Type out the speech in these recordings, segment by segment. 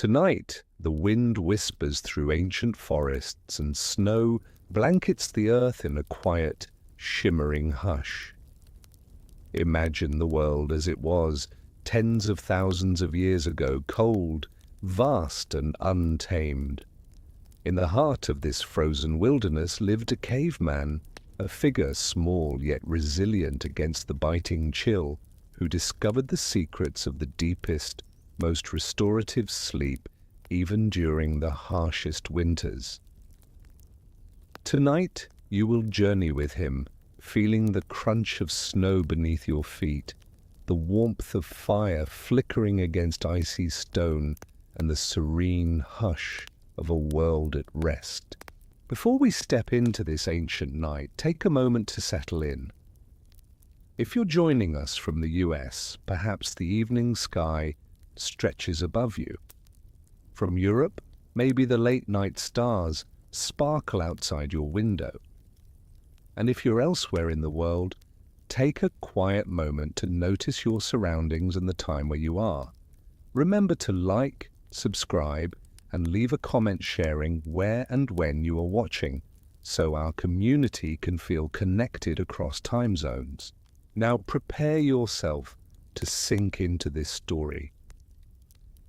Tonight, the wind whispers through ancient forests and snow blankets the earth in a quiet, shimmering hush. Imagine the world as it was tens of thousands of years ago, cold, vast and untamed. In the heart of this frozen wilderness lived a caveman, a figure small yet resilient against the biting chill, who discovered the secrets of the deepest, most restorative sleep even during the harshest winters. Tonight you will journey with him, feeling the crunch of snow beneath your feet, the warmth of fire flickering against icy stone, and the serene hush of a world at rest. Before we step into this ancient night, take a moment to settle in. If you're joining us from the US, perhaps the evening sky stretches above you. From Europe, maybe the late-night stars sparkle outside your window. And if you're elsewhere in the world, take a quiet moment to notice your surroundings and the time where you are. Remember to like, subscribe, and leave a comment sharing where and when you are watching, so our community can feel connected across time zones. Now prepare yourself to sink into this story.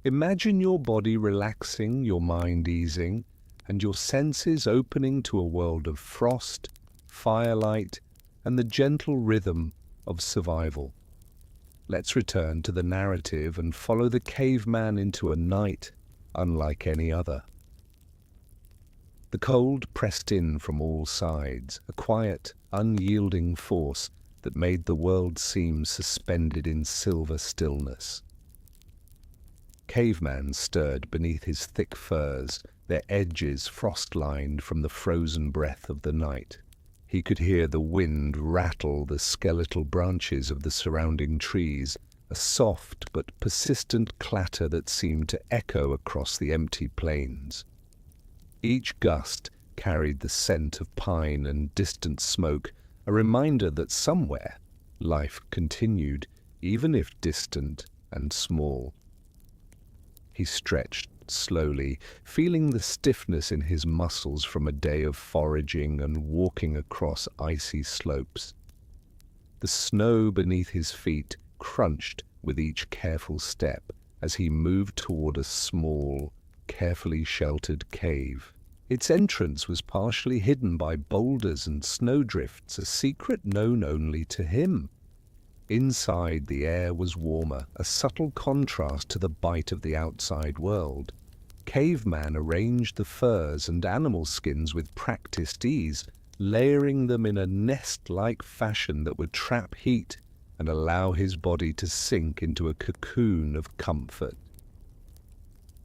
Imagine your body relaxing, your mind easing, and your senses opening to a world of frost, firelight, and the gentle rhythm of survival. Let's return to the narrative and follow the caveman into a night unlike any other. The cold pressed in from all sides, a quiet, unyielding force that made the world seem suspended in silver stillness. Caveman stirred beneath his thick furs, their edges frost-lined from the frozen breath of the night. He could hear the wind rattle the skeletal branches of the surrounding trees, a soft but persistent clatter that seemed to echo across the empty plains. Each gust carried the scent of pine and distant smoke, a reminder that somewhere life continued, even if distant and small. He stretched slowly, feeling the stiffness in his muscles from a day of foraging and walking across icy slopes. The snow beneath his feet crunched with each careful step as he moved toward a small, carefully sheltered cave. Its entrance was partially hidden by boulders and snowdrifts, a secret known only to him. Inside, the air was warmer, a subtle contrast to the bite of the outside world. Caveman arranged the furs and animal skins with practiced ease, layering them in a nest-like fashion that would trap heat and allow his body to sink into a cocoon of comfort.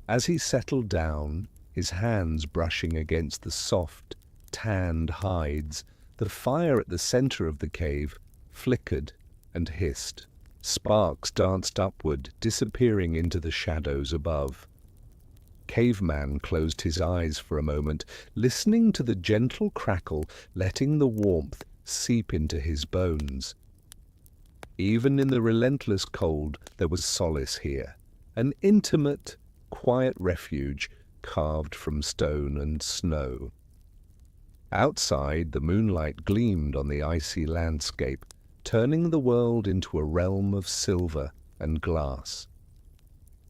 As he settled down, his hands brushing against the soft, tanned hides, the fire at the center of the cave flickered and hissed. Sparks danced upward, disappearing into the shadows above. Caveman closed his eyes for a moment, listening to the gentle crackle, letting the warmth seep into his bones. Even in the relentless cold, there was solace here, an intimate, quiet refuge carved from stone and snow. Outside, the moonlight gleamed on the icy landscape, turning the world into a realm of silver and glass.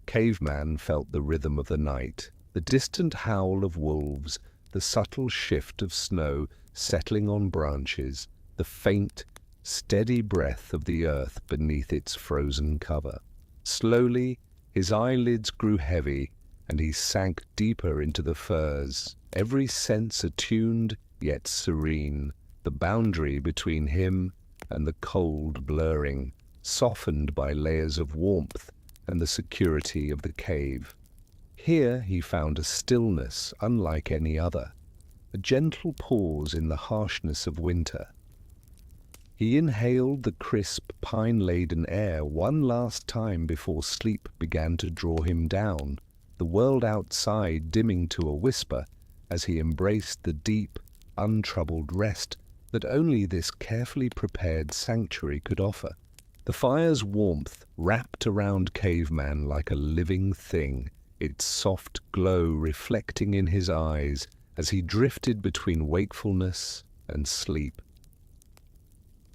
Caveman felt the rhythm of the night, the distant howl of wolves, the subtle shift of snow settling on branches, the faint, steady breath of the earth beneath its frozen cover. Slowly, his eyelids grew heavy, and he sank deeper into the furs, every sense attuned yet serene, the boundary between him and the cold blurring, softened by layers of warmth and the security of the cave. Here he found a stillness unlike any other, a gentle pause in the harshness of winter. He inhaled the crisp, pine-laden air one last time before sleep began to draw him down, the world outside dimming to a whisper as he embraced the deep, untroubled rest that only this carefully prepared sanctuary could offer. The fire's warmth wrapped around Caveman like a living thing, its soft glow reflecting in his eyes as he drifted between wakefulness and sleep.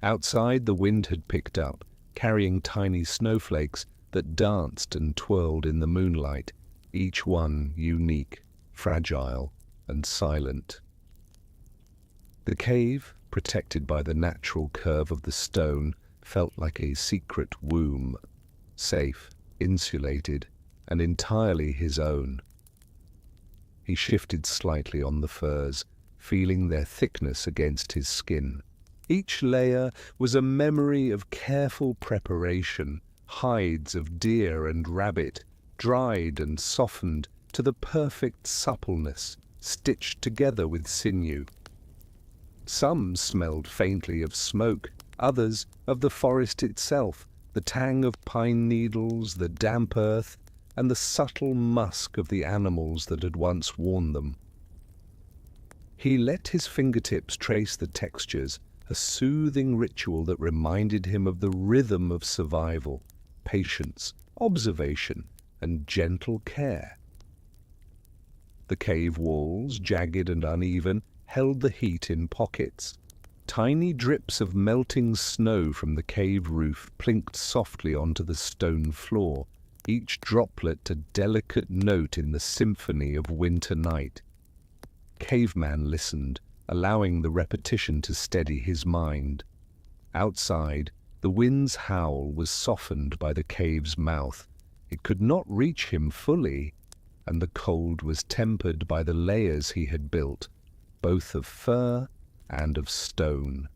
Outside, the wind had picked up, carrying tiny snowflakes that danced and twirled in the moonlight, each one unique, fragile, and silent. The cave, protected by the natural curve of the stone, felt like a secret womb, safe, insulated, and entirely his own. He shifted slightly on the furs, feeling their thickness against his skin. Each layer was a memory of careful preparation, hides of deer and rabbit, dried and softened to the perfect suppleness, stitched together with sinew. Some smelled faintly of smoke, others of the forest itself, the tang of pine needles, the damp earth, and the subtle musk of the animals that had once worn them. He let his fingertips trace the textures, a soothing ritual that reminded him of the rhythm of survival, patience, observation, and gentle care. The cave walls, jagged and uneven, held the heat in pockets. Tiny drips of melting snow from the cave roof plinked softly onto the stone floor, each droplet a delicate note in the symphony of winter night. Caveman listened, allowing the repetition to steady his mind. Outside, the wind's howl was softened by the cave's mouth. It could not reach him fully, and the cold was tempered by the layers he had built, both of fur and of stone.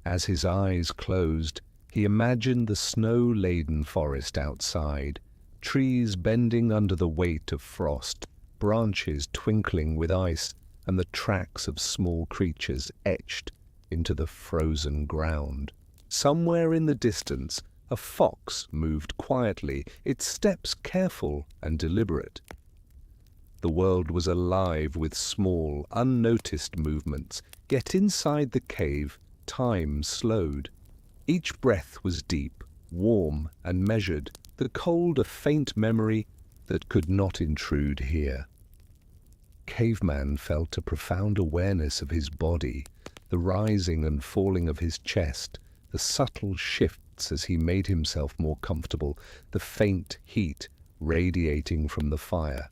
As his eyes closed, he imagined the snow-laden forest outside, trees bending under the weight of frost, branches twinkling with ice, and the tracks of small creatures etched into the frozen ground. Somewhere in the distance, a fox moved quietly, its steps careful and deliberate. The world was alive with small, unnoticed movements, yet inside the cave, time slowed. Each breath was deep, warm, and measured, the cold a faint memory that could not intrude here. Caveman felt a profound awareness of his body, the rising and falling of his chest, the subtle shifts as he made himself more comfortable, the faint heat radiating from the fire.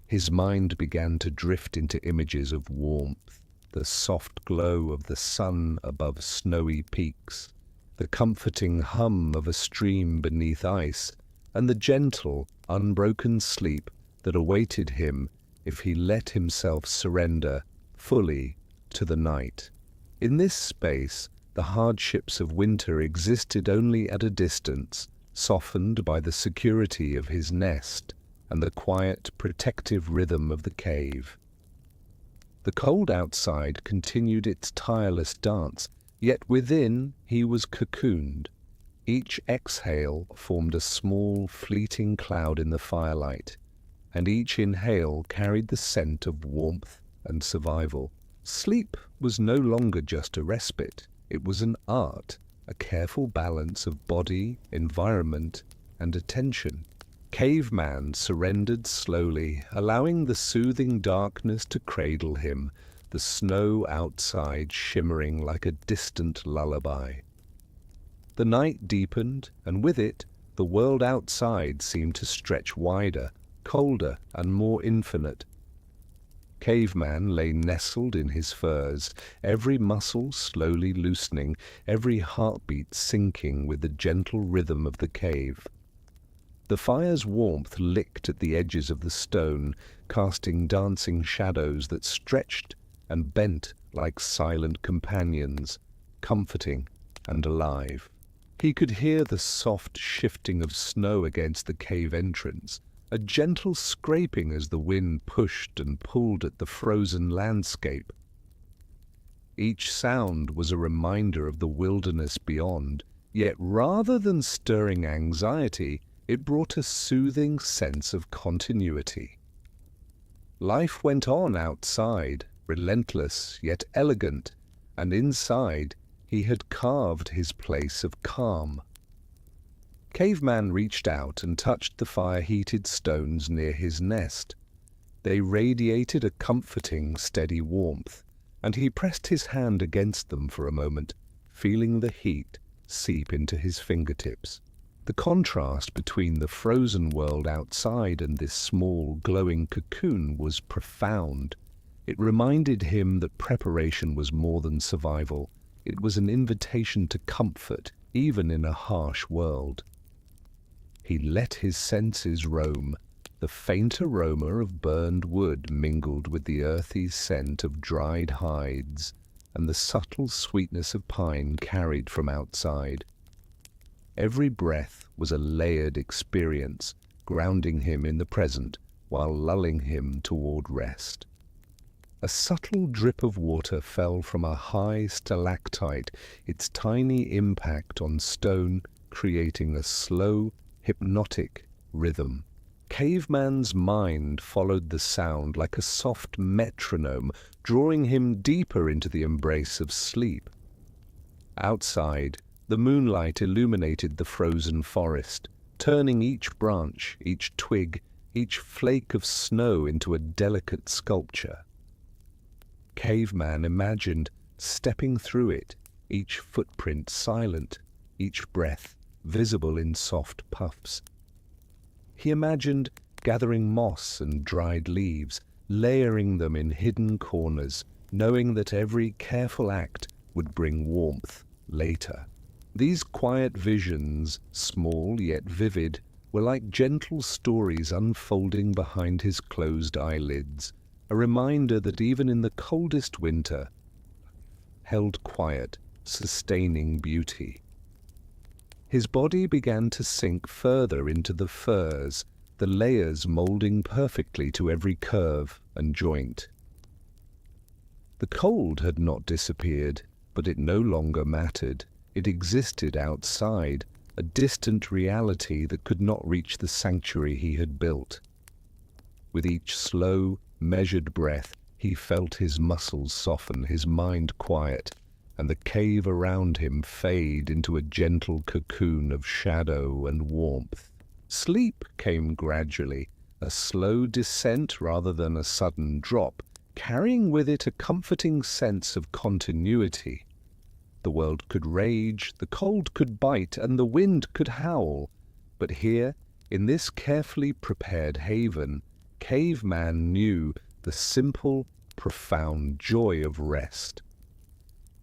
His mind began to drift into images of warmth, the soft glow of the sun above snowy peaks, the comforting hum of a stream beneath ice, and the gentle, unbroken sleep that awaited him if he let himself surrender fully to the night. In this space, the hardships of winter existed only at a distance, softened by the security of his nest and the quiet, protective rhythm of the cave. The cold outside continued its tireless dance, yet within he was cocooned. Each exhale formed a small, fleeting cloud in the firelight, and each inhale carried the scent of warmth and survival. Sleep was no longer just a respite. It was an art, a careful balance of body, environment, and attention. Caveman surrendered slowly, allowing the soothing darkness to cradle him, the snow outside shimmering like a distant lullaby. The night deepened, and with it, the world outside seemed to stretch wider, colder, and more infinite. Caveman lay nestled in his furs, every muscle slowly loosening, every heartbeat sinking with the gentle rhythm of the cave. The fire's warmth licked at the edges of the stone, casting dancing shadows that stretched and bent like silent companions, comforting and alive. He could hear the soft shifting of snow against the cave entrance, a gentle scraping as the wind pushed and pulled at the frozen landscape. Each sound was a reminder of the wilderness beyond, yet rather than stirring anxiety, it brought a soothing sense of continuity. Life went on outside, relentless yet elegant, and inside he had carved his place of calm. Caveman reached out and touched the fire-heated stones near his nest. They radiated a comforting, steady warmth, and he pressed his hand against them for a moment, feeling the heat seep into his fingertips. The contrast between the frozen world outside and this small, glowing cocoon was profound. It reminded him that preparation was more than survival. It was an invitation to comfort, even in a harsh world. He let his senses roam. The faint aroma of burned wood mingled with the earthy scent of dried hides, and the subtle sweetness of pine carried from outside. Every breath was a layered experience, grounding him in the present while lulling him toward rest. A subtle drip of water fell from a high stalactite, its tiny impact on stone creating a slow, hypnotic rhythm. Caveman's mind followed the sound like a soft metronome, drawing him deeper into the embrace of sleep. Outside, the moonlight illuminated the frozen forest, turning each branch, each twig, each flake of snow into a delicate sculpture. Caveman imagined stepping through it, each footprint silent, each breath visible in soft puffs. He imagined gathering moss and dried leaves, layering them in hidden corners, knowing that every careful act would bring warmth later. These quiet visions, small yet vivid, were like gentle stories unfolding behind his closed eyelids, a reminder that even in the coldest winter held quiet, sustaining beauty. His body began to sink further into the furs, the layers molding perfectly to every curve and joint. The cold had not disappeared, but it no longer mattered. It existed outside, a distant reality that could not reach the sanctuary he had built. With each slow, measured breath, he felt his muscles soften, his mind quiet, and the cave around him fade into a gentle cocoon of shadow and warmth. Sleep came gradually, a slow descent rather than a sudden drop, carrying with it a comforting sense of continuity. The world could rage, the cold could bite, and the wind could howl, but here, in this carefully prepared haven, Caveman knew the simple, profound joy of rest.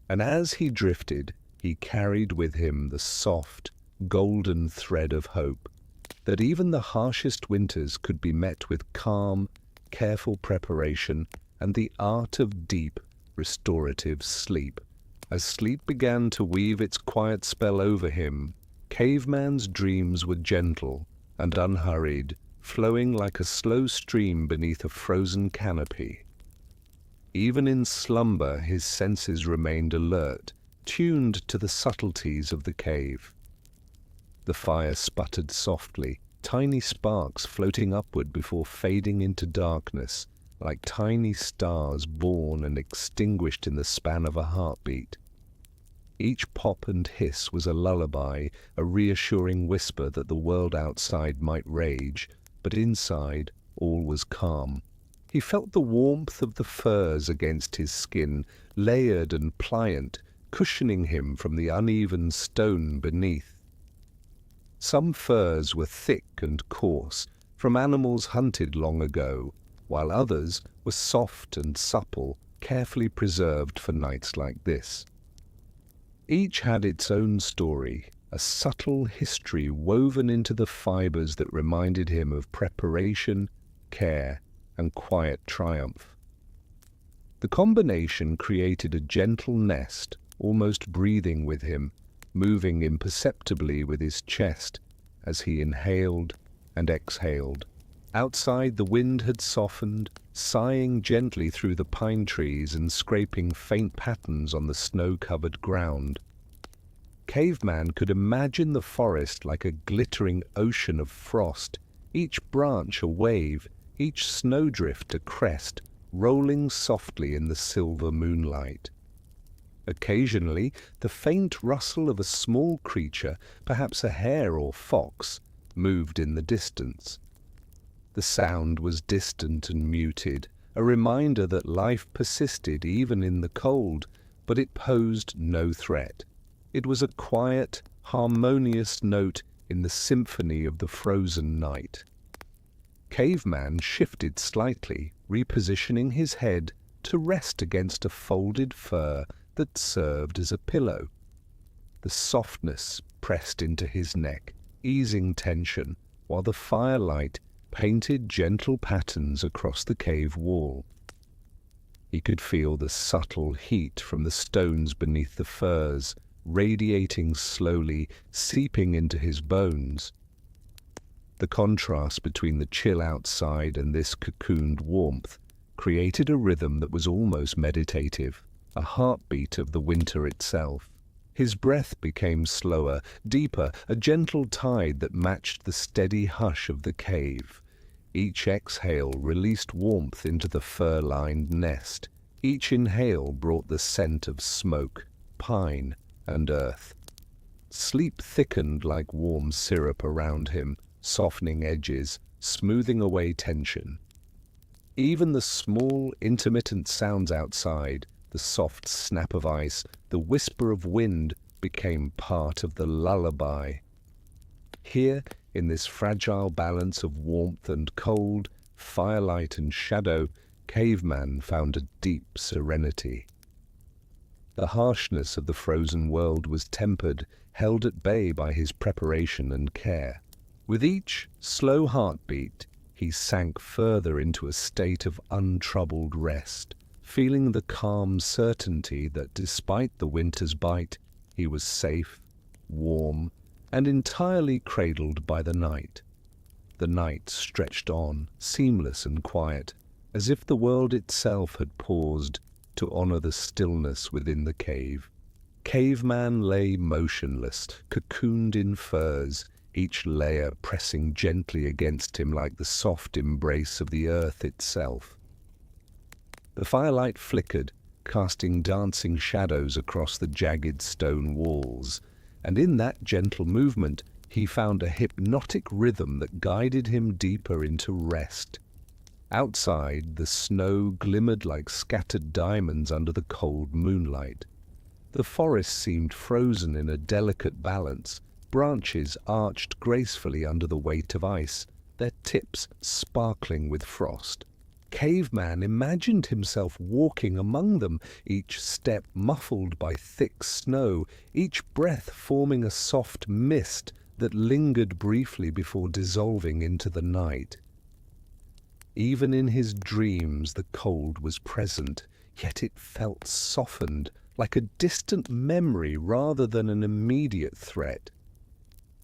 And as he drifted, he carried with him the soft, golden thread of hope, that even the harshest winters could be met with calm, careful preparation and the art of deep, restorative sleep. As sleep began to weave its quiet spell over him, Caveman's dreams were gentle and unhurried, flowing like a slow stream beneath a frozen canopy. Even in slumber, his senses remained alert, tuned to the subtleties of the cave. The fire sputtered softly, tiny sparks floating upward before fading into darkness, like tiny stars born and extinguished in the span of a heartbeat. Each pop and hiss was a lullaby, a reassuring whisper that the world outside might rage, but inside all was calm. He felt the warmth of the furs against his skin, layered and pliant, cushioning him from the uneven stone beneath. Some furs were thick and coarse, from animals hunted long ago, while others were soft and supple, carefully preserved for nights like this. Each had its own story, a subtle history woven into the fibers that reminded him of preparation, care, and quiet triumph. The combination created a gentle nest, almost breathing with him, moving imperceptibly with his chest as he inhaled and exhaled. Outside, the wind had softened, sighing gently through the pine trees and scraping faint patterns on the snow-covered ground. Caveman could imagine the forest like a glittering ocean of frost, each branch a wave, each snowdrift a crest, rolling softly in the silver moonlight. Occasionally, the faint rustle of a small creature, perhaps a hare or fox, moved in the distance. The sound was distant and muted, a reminder that life persisted even in the cold, but it posed no threat. It was a quiet, harmonious note in the symphony of the frozen night. Caveman shifted slightly, repositioning his head to rest against a folded fur that served as a pillow. The softness pressed into his neck, easing tension, while the firelight painted gentle patterns across the cave wall. He could feel the subtle heat from the stones beneath the furs, radiating slowly, seeping into his bones. The contrast between the chill outside and this cocooned warmth created a rhythm that was almost meditative, a heartbeat of the winter itself. His breath became slower, deeper, a gentle tide that matched the steady hush of the cave. Each exhale released warmth into the fur-lined nest. Each inhale brought the scent of smoke, pine, and earth. Sleep thickened like warm syrup around him, softening edges, smoothing away tension. Even the small, intermittent sounds outside, the soft snap of ice, the whisper of wind, became part of the lullaby. Here, in this fragile balance of warmth and cold, firelight and shadow, Caveman found a deep serenity. The harshness of the frozen world was tempered, held at bay by his preparation and care. With each slow heartbeat, he sank further into a state of untroubled rest, feeling the calm certainty that despite the winter's bite, he was safe, warm, and entirely cradled by the night. The night stretched on, seamless and quiet, as if the world itself had paused to honor the stillness within the cave. Caveman lay motionless, cocooned in furs, each layer pressing gently against him like the soft embrace of the earth itself. The firelight flickered, casting dancing shadows across the jagged stone walls, and in that gentle movement he found a hypnotic rhythm that guided him deeper into rest. Outside, the snow glimmered like scattered diamonds under the cold moonlight. The forest seemed frozen in a delicate balance, branches arched gracefully under the weight of ice, their tips sparkling with frost. Caveman imagined himself walking among them, each step muffled by thick snow, each breath forming a soft mist that lingered briefly before dissolving into the night. Even in his dreams the cold was present, yet it felt softened, like a distant memory rather than an immediate threat.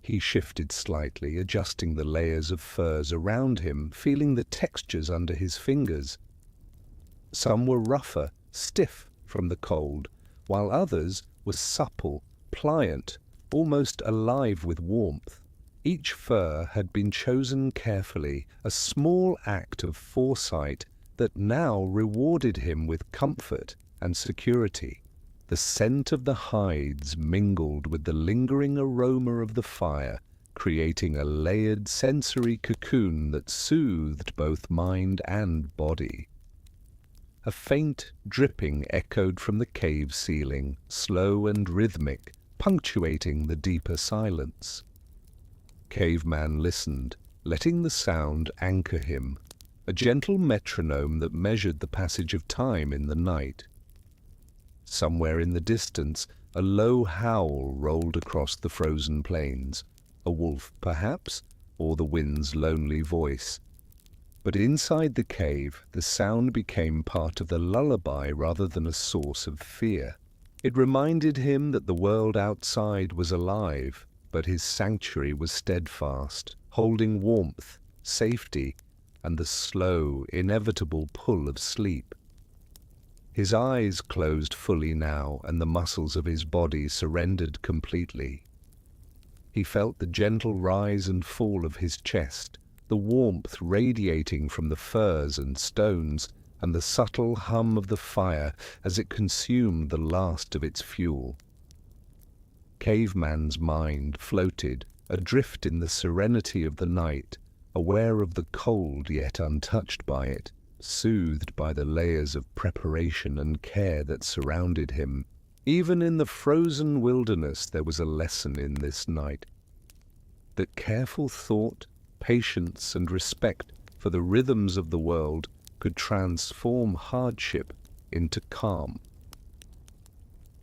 He shifted slightly, adjusting the layers of furs around him, feeling the textures under his fingers. Some were rougher, stiff from the cold, while others were supple, pliant, almost alive with warmth. Each fur had been chosen carefully, a small act of foresight that now rewarded him with comfort and security. The scent of the hides mingled with the lingering aroma of the fire, creating a layered sensory cocoon that soothed both mind and body. A faint dripping echoed from the cave ceiling, slow and rhythmic, punctuating the deeper silence. Caveman listened, letting the sound anchor him, a gentle metronome that measured the passage of time in the night. Somewhere in the distance, a low howl rolled across the frozen plains, a wolf perhaps, or the wind's lonely voice. But inside the cave, the sound became part of the lullaby rather than a source of fear. It reminded him that the world outside was alive, but his sanctuary was steadfast, holding warmth, safety, and the slow, inevitable pull of sleep. His eyes closed fully now, and the muscles of his body surrendered completely. He felt the gentle rise and fall of his chest, the warmth radiating from the furs and stones, and the subtle hum of the fire as it consumed the last of its fuel. Caveman's mind floated, adrift in the serenity of the night, aware of the cold yet untouched by it, soothed by the layers of preparation and care that surrounded him. Even in the frozen wilderness there was a lesson in this night, that careful thought, patience, and respect for the rhythms of the world could transform hardship into calm.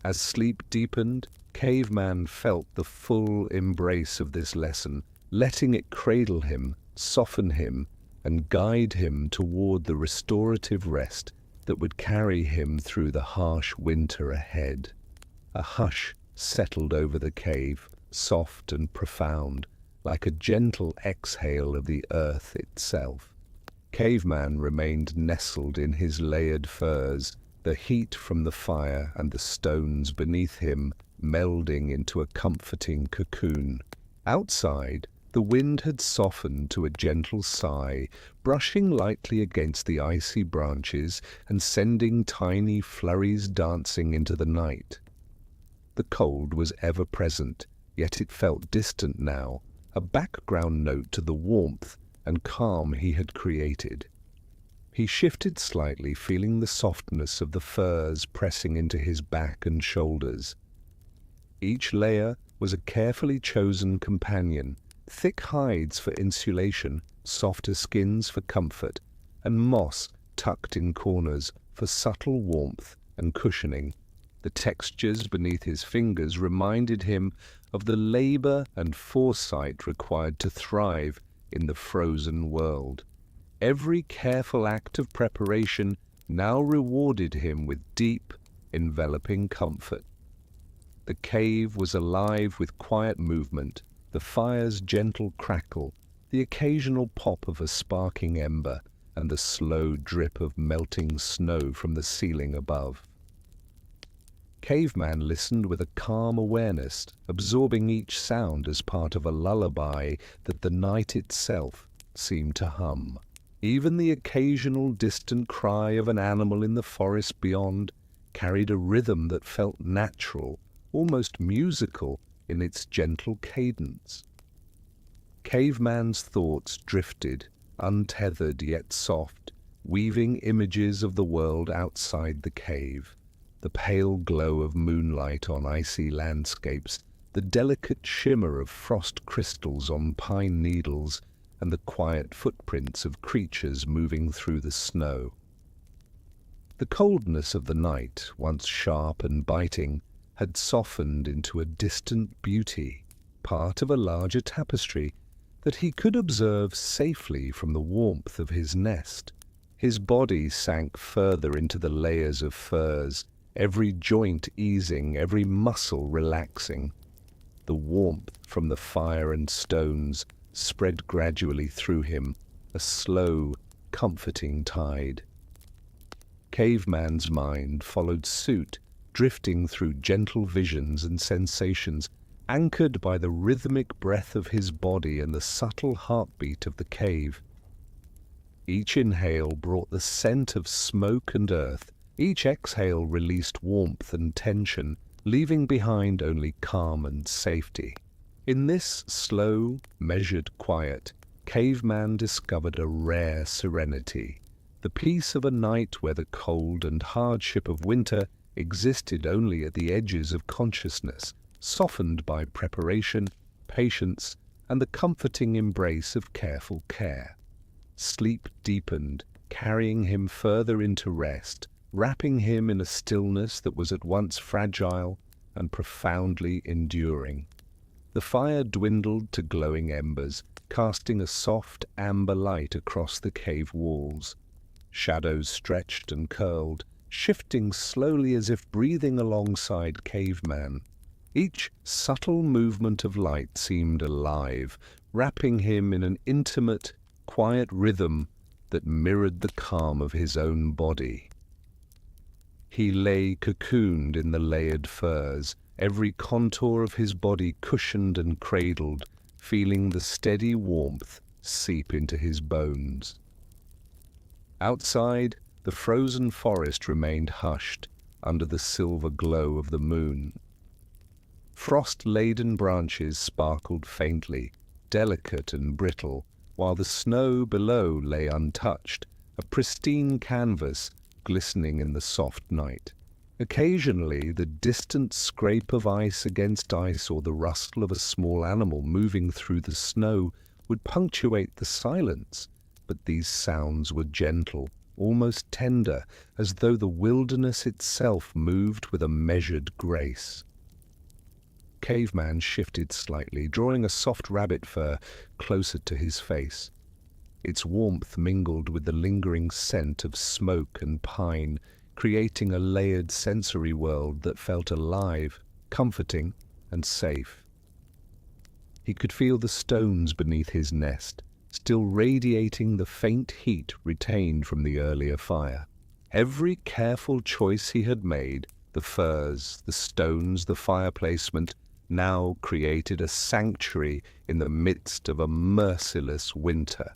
As sleep deepened, Caveman felt the full embrace of this lesson, letting it cradle him, soften him, and guide him toward the restorative rest that would carry him through the harsh winter ahead. A hush settled over the cave, soft and profound, like a gentle exhale of the earth itself. Caveman remained nestled in his layered furs, the heat from the fire and the stones beneath him melding into a comforting cocoon. Outside, the wind had softened to a gentle sigh, brushing lightly against the icy branches and sending tiny flurries dancing into the night. The cold was ever present, yet it felt distant now, a background note to the warmth and calm he had created. He shifted slightly, feeling the softness of the furs pressing into his back and shoulders. Each layer was a carefully chosen companion, thick hides for insulation, softer skins for comfort, and moss tucked in corners for subtle warmth and cushioning. The textures beneath his fingers reminded him of the labor and foresight required to thrive in the frozen world. Every careful act of preparation now rewarded him with deep, enveloping comfort. The cave was alive with quiet movement, the fire's gentle crackle, the occasional pop of a sparking ember, and the slow drip of melting snow from the ceiling above. Caveman listened with a calm awareness, absorbing each sound as part of a lullaby that the night itself seemed to hum. Even the occasional distant cry of an animal in the forest beyond carried a rhythm that felt natural, almost musical in its gentle cadence. Caveman's thoughts drifted, untethered yet soft, weaving images of the world outside the cave. The pale glow of moonlight on icy landscapes, the delicate shimmer of frost crystals on pine needles, and the quiet footprints of creatures moving through the snow. The coldness of the night, once sharp and biting, had softened into a distant beauty, part of a larger tapestry that he could observe safely from the warmth of his nest. His body sank further into the layers of furs, every joint easing, every muscle relaxing. The warmth from the fire and stones spread gradually through him, a slow, comforting tide. Caveman's mind followed suit, drifting through gentle visions and sensations, anchored by the rhythmic breath of his body and the subtle heartbeat of the cave. Each inhale brought the scent of smoke and earth. Each exhale released warmth and tension, leaving behind only calm and safety. In this slow, measured quiet, Caveman discovered a rare serenity, the peace of a night where the cold and hardship of winter existed only at the edges of consciousness, softened by preparation, patience, and the comforting embrace of careful care. Sleep deepened, carrying him further into rest, wrapping him in a stillness that was at once fragile and profoundly enduring. The fire dwindled to glowing embers, casting a soft amber light across the cave walls. Shadows stretched and curled, shifting slowly as if breathing alongside Caveman. Each subtle movement of light seemed alive, wrapping him in an intimate, quiet rhythm that mirrored the calm of his own body. He lay cocooned in the layered furs, every contour of his body cushioned and cradled, feeling the steady warmth seep into his bones. Outside, the frozen forest remained hushed under the silver glow of the moon. Frost-laden branches sparkled faintly, delicate and brittle, while the snow below lay untouched, a pristine canvas glistening in the soft night. Occasionally, the distant scrape of ice against ice or the rustle of a small animal moving through the snow would punctuate the silence, but these sounds were gentle, almost tender, as though the wilderness itself moved with a measured grace. Caveman shifted slightly, drawing a soft rabbit fur closer to his face. Its warmth mingled with the lingering scent of smoke and pine, creating a layered sensory world that felt alive, comforting, and safe. He could feel the stones beneath his nest, still radiating the faint heat retained from the earlier fire. Every careful choice he had made, the furs, the stones, the fire placement, now created a sanctuary in the midst of a merciless winter.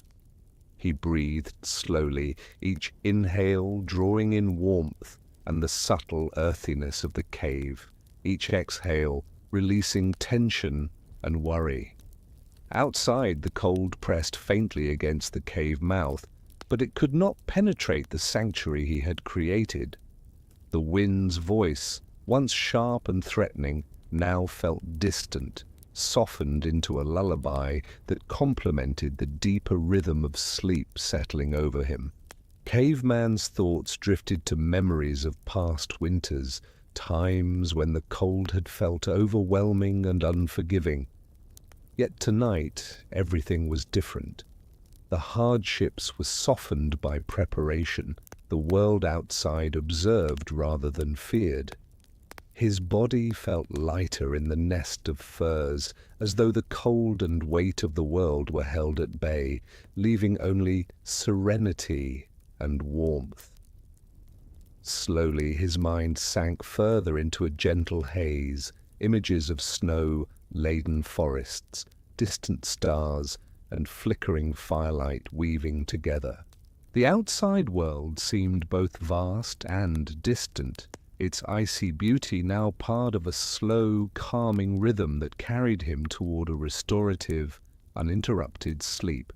He breathed slowly, each inhale drawing in warmth and the subtle earthiness of the cave, each exhale releasing tension and worry. Outside, the cold pressed faintly against the cave mouth, but it could not penetrate the sanctuary he had created. The wind's voice, once sharp and threatening, now felt distant, softened into a lullaby that complemented the deeper rhythm of sleep settling over him. Caveman's thoughts drifted to memories of past winters, times when the cold had felt overwhelming and unforgiving. Yet tonight, everything was different. The hardships were softened by preparation, the world outside observed rather than feared. His body felt lighter in the nest of furs, as though the cold and weight of the world were held at bay, leaving only serenity and warmth. Slowly his mind sank further into a gentle haze, images of snow-laden forests, distant stars, and flickering firelight weaving together. The outside world seemed both vast and distant, its icy beauty now part of a slow, calming rhythm that carried him toward a restorative, uninterrupted sleep.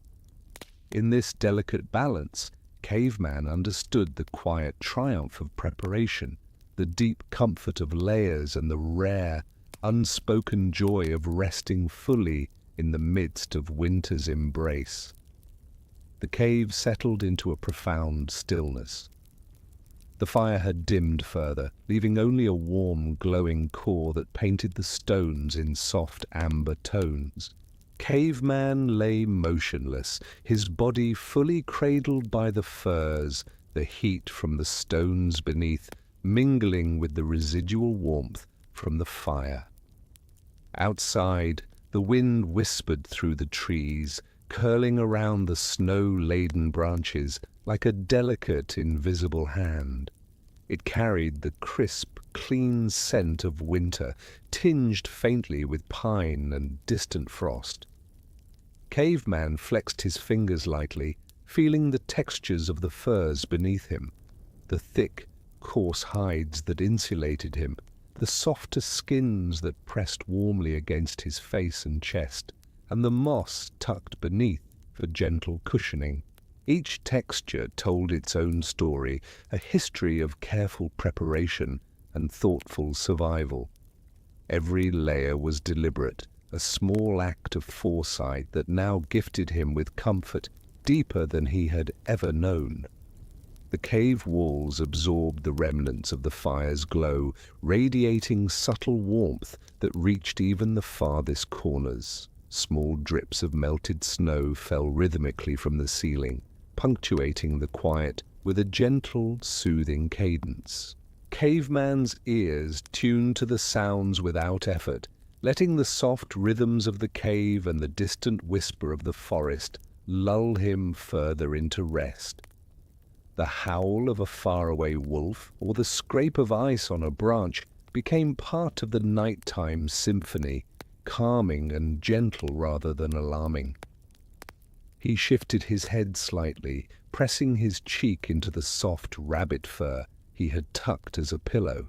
In this delicate balance, Caveman understood the quiet triumph of preparation, the deep comfort of layers, and the rare, unspoken joy of resting fully in the midst of winter's embrace. The cave settled into a profound stillness. The fire had dimmed further, leaving only a warm, glowing core that painted the stones in soft amber tones. Caveman lay motionless, his body fully cradled by the furs, the heat from the stones beneath mingling with the residual warmth from the fire. Outside, the wind whispered through the trees, curling around the snow-laden branches like a delicate, invisible hand. It carried the crisp, clean scent of winter, tinged faintly with pine and distant frost. Caveman flexed his fingers lightly, feeling the textures of the furs beneath him, the thick, coarse hides that insulated him, the softer skins that pressed warmly against his face and chest, and the moss tucked beneath for gentle cushioning. Each texture told its own story, a history of careful preparation and thoughtful survival. Every layer was deliberate, a small act of foresight that now gifted him with comfort deeper than he had ever known. The cave walls absorbed the remnants of the fire's glow, radiating subtle warmth that reached even the farthest corners. Small drips of melted snow fell rhythmically from the ceiling, punctuating the quiet with a gentle, soothing cadence. Caveman's ears tuned to the sounds without effort, letting the soft rhythms of the cave and the distant whisper of the forest lull him further into rest. The howl of a faraway wolf or the scrape of ice on a branch became part of the nighttime symphony, calming and gentle rather than alarming. He shifted his head slightly, pressing his cheek into the soft rabbit fur he had tucked as a pillow.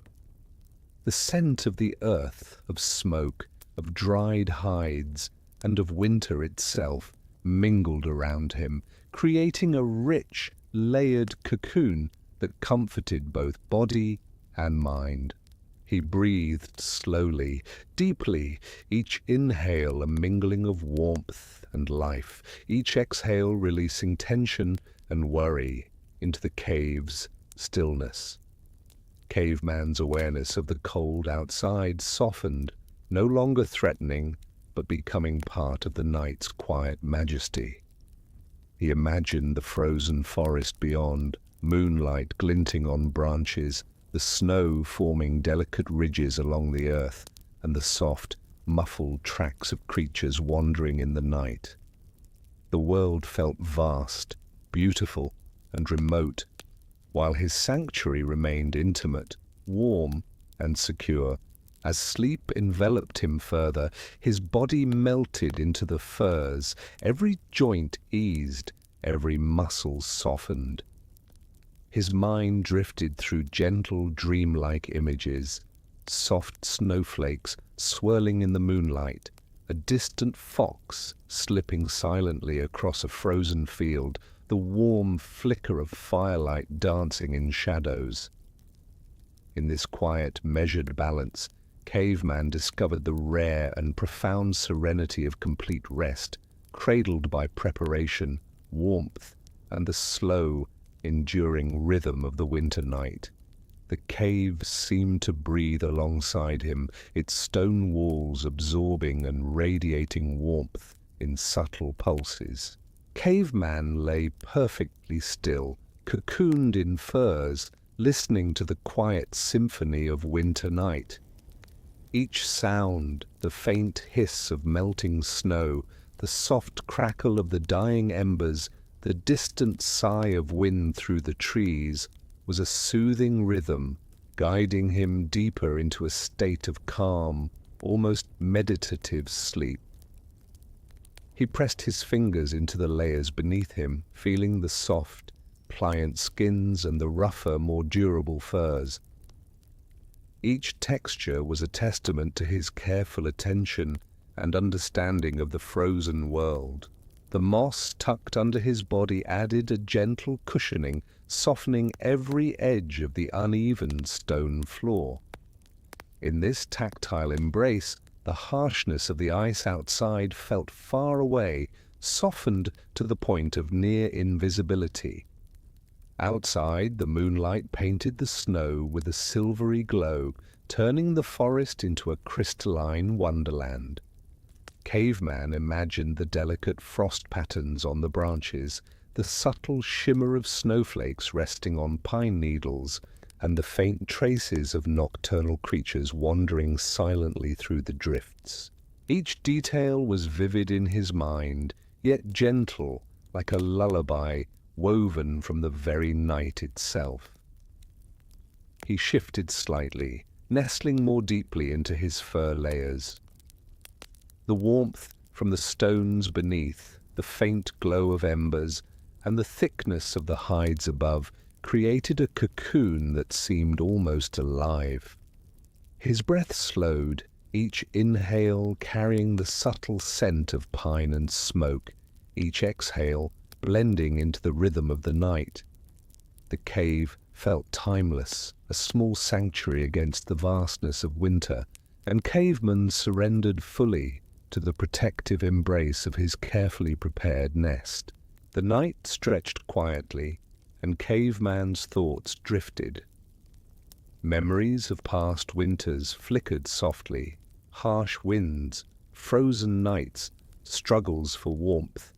The scent of the earth, of smoke, of dried hides, and of winter itself mingled around him, creating a rich, layered cocoon that comforted both body and mind. He breathed slowly, deeply, each inhale a mingling of warmth and life, each exhale releasing tension and worry into the cave's stillness. Caveman's awareness of the cold outside softened, no longer threatening, but becoming part of the night's quiet majesty. He imagined the frozen forest beyond, moonlight glinting on branches, the snow forming delicate ridges along the earth, and the soft, muffled tracks of creatures wandering in the night. The world felt vast, beautiful, and remote, while his sanctuary remained intimate, warm, and secure. As sleep enveloped him further, his body melted into the furs, every joint eased, every muscle softened. His mind drifted through gentle, dreamlike images, soft snowflakes swirling in the moonlight, a distant fox slipping silently across a frozen field, the warm flicker of firelight dancing in shadows. In this quiet, measured balance, Caveman discovered the rare and profound serenity of complete rest, cradled by preparation, warmth, and the slow, enduring rhythm of the winter night. The cave seemed to breathe alongside him, its stone walls absorbing and radiating warmth in subtle pulses. Caveman lay perfectly still, cocooned in furs, listening to the quiet symphony of winter night. Each sound, the faint hiss of melting snow, the soft crackle of the dying embers, the distant sigh of wind through the trees, was a soothing rhythm, guiding him deeper into a state of calm, almost meditative sleep. He pressed his fingers into the layers beneath him, feeling the soft, pliant skins and the rougher, more durable furs. Each texture was a testament to his careful attention and understanding of the frozen world. The moss tucked under his body added a gentle cushioning, softening every edge of the uneven stone floor. In this tactile embrace, the harshness of the ice outside felt far away, softened to the point of near invisibility. Outside, the moonlight painted the snow with a silvery glow, turning the forest into a crystalline wonderland. Caveman imagined the delicate frost patterns on the branches, the subtle shimmer of snowflakes resting on pine needles, and the faint traces of nocturnal creatures wandering silently through the drifts. Each detail was vivid in his mind, yet gentle, like a lullaby woven from the very night itself. He shifted slightly, nestling more deeply into his fur layers. The warmth from the stones beneath, the faint glow of embers, and the thickness of the hides above created a cocoon that seemed almost alive. His breath slowed, each inhale carrying the subtle scent of pine and smoke, each exhale blending into the rhythm of the night. The cave felt timeless, a small sanctuary against the vastness of winter, and Caveman surrendered fully to the protective embrace of his carefully prepared nest. The night stretched quietly, and Caveman's thoughts drifted. Memories of past winters flickered softly, harsh winds, frozen nights, struggles for warmth.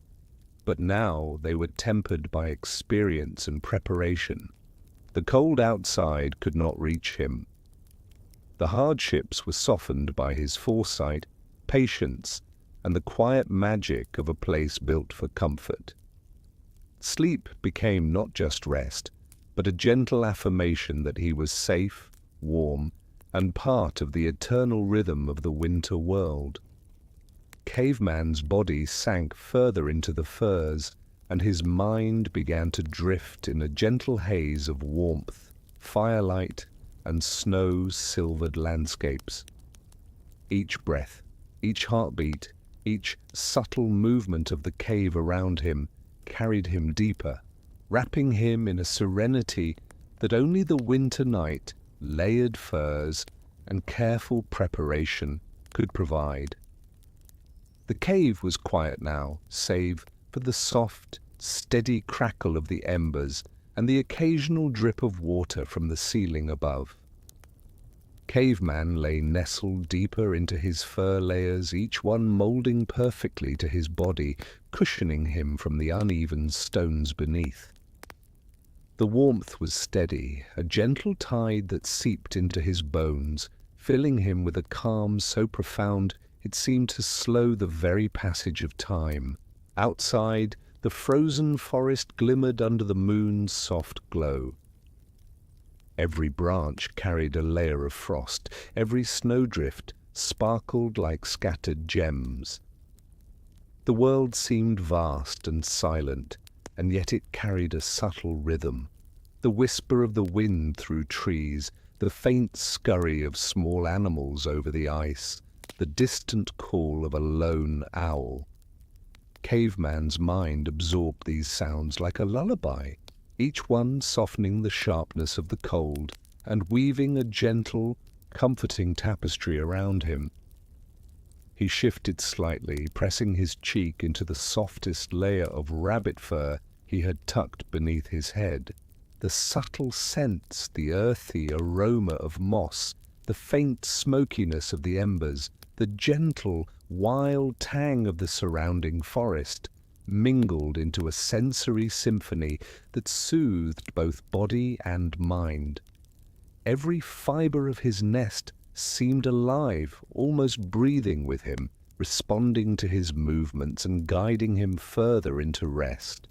But now they were tempered by experience and preparation. The cold outside could not reach him. The hardships were softened by his foresight, patience, and the quiet magic of a place built for comfort. Sleep became not just rest, but a gentle affirmation that he was safe, warm, and part of the eternal rhythm of the winter world. Caveman's body sank further into the furs, and his mind began to drift in a gentle haze of warmth, firelight, and snow-silvered landscapes. Each breath, each heartbeat, each subtle movement of the cave around him carried him deeper, wrapping him in a serenity that only the winter night, layered furs, and careful preparation could provide. The cave was quiet now, save for the soft, steady crackle of the embers and the occasional drip of water from the ceiling above. Caveman lay nestled deeper into his fur layers, each one moulding perfectly to his body, cushioning him from the uneven stones beneath. The warmth was steady, a gentle tide that seeped into his bones, filling him with a calm so profound it seemed to slow the very passage of time. Outside, the frozen forest glimmered under the moon's soft glow. Every branch carried a layer of frost, every snowdrift sparkled like scattered gems. The world seemed vast and silent, and yet it carried a subtle rhythm. The whisper of the wind through trees, the faint scurry of small animals over the ice, the distant call of a lone owl. Caveman's mind absorbed these sounds like a lullaby, each one softening the sharpness of the cold and weaving a gentle, comforting tapestry around him. He shifted slightly, pressing his cheek into the softest layer of rabbit fur he had tucked beneath his head. The subtle scents, the earthy aroma of moss, the faint smokiness of the embers, the gentle, wild tang of the surrounding forest, mingled into a sensory symphony that soothed both body and mind. Every fiber of his nest seemed alive, almost breathing with him, responding to his movements and guiding him further into rest.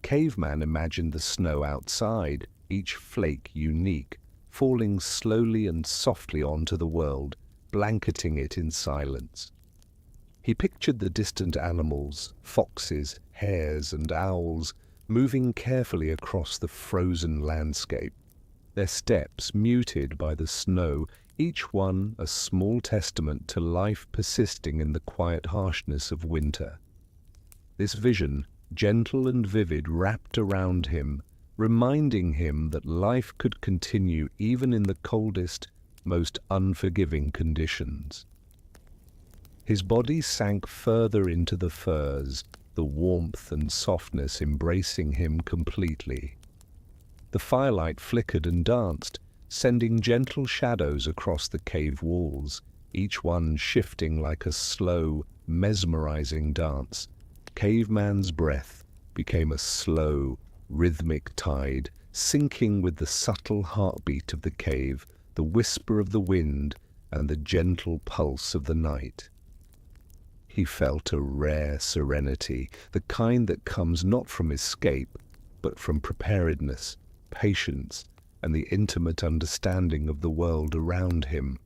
Caveman imagined the snow outside, each flake unique, falling slowly and softly onto the world, blanketing it in silence. He pictured the distant animals, foxes, hares, and owls, moving carefully across the frozen landscape, their steps muted by the snow, each one a small testament to life persisting in the quiet harshness of winter. This vision, gentle and vivid, wrapped around him, reminding him that life could continue even in the coldest, most unforgiving conditions. His body sank further into the furs, the warmth and softness embracing him completely. The firelight flickered and danced, sending gentle shadows across the cave walls, each one shifting like a slow, mesmerizing dance. Caveman's breath became a slow, rhythmic tide, syncing with the subtle heartbeat of the cave, the whisper of the wind, and the gentle pulse of the night. He felt a rare serenity, the kind that comes not from escape, but from preparedness, patience, and the intimate understanding of the world around him.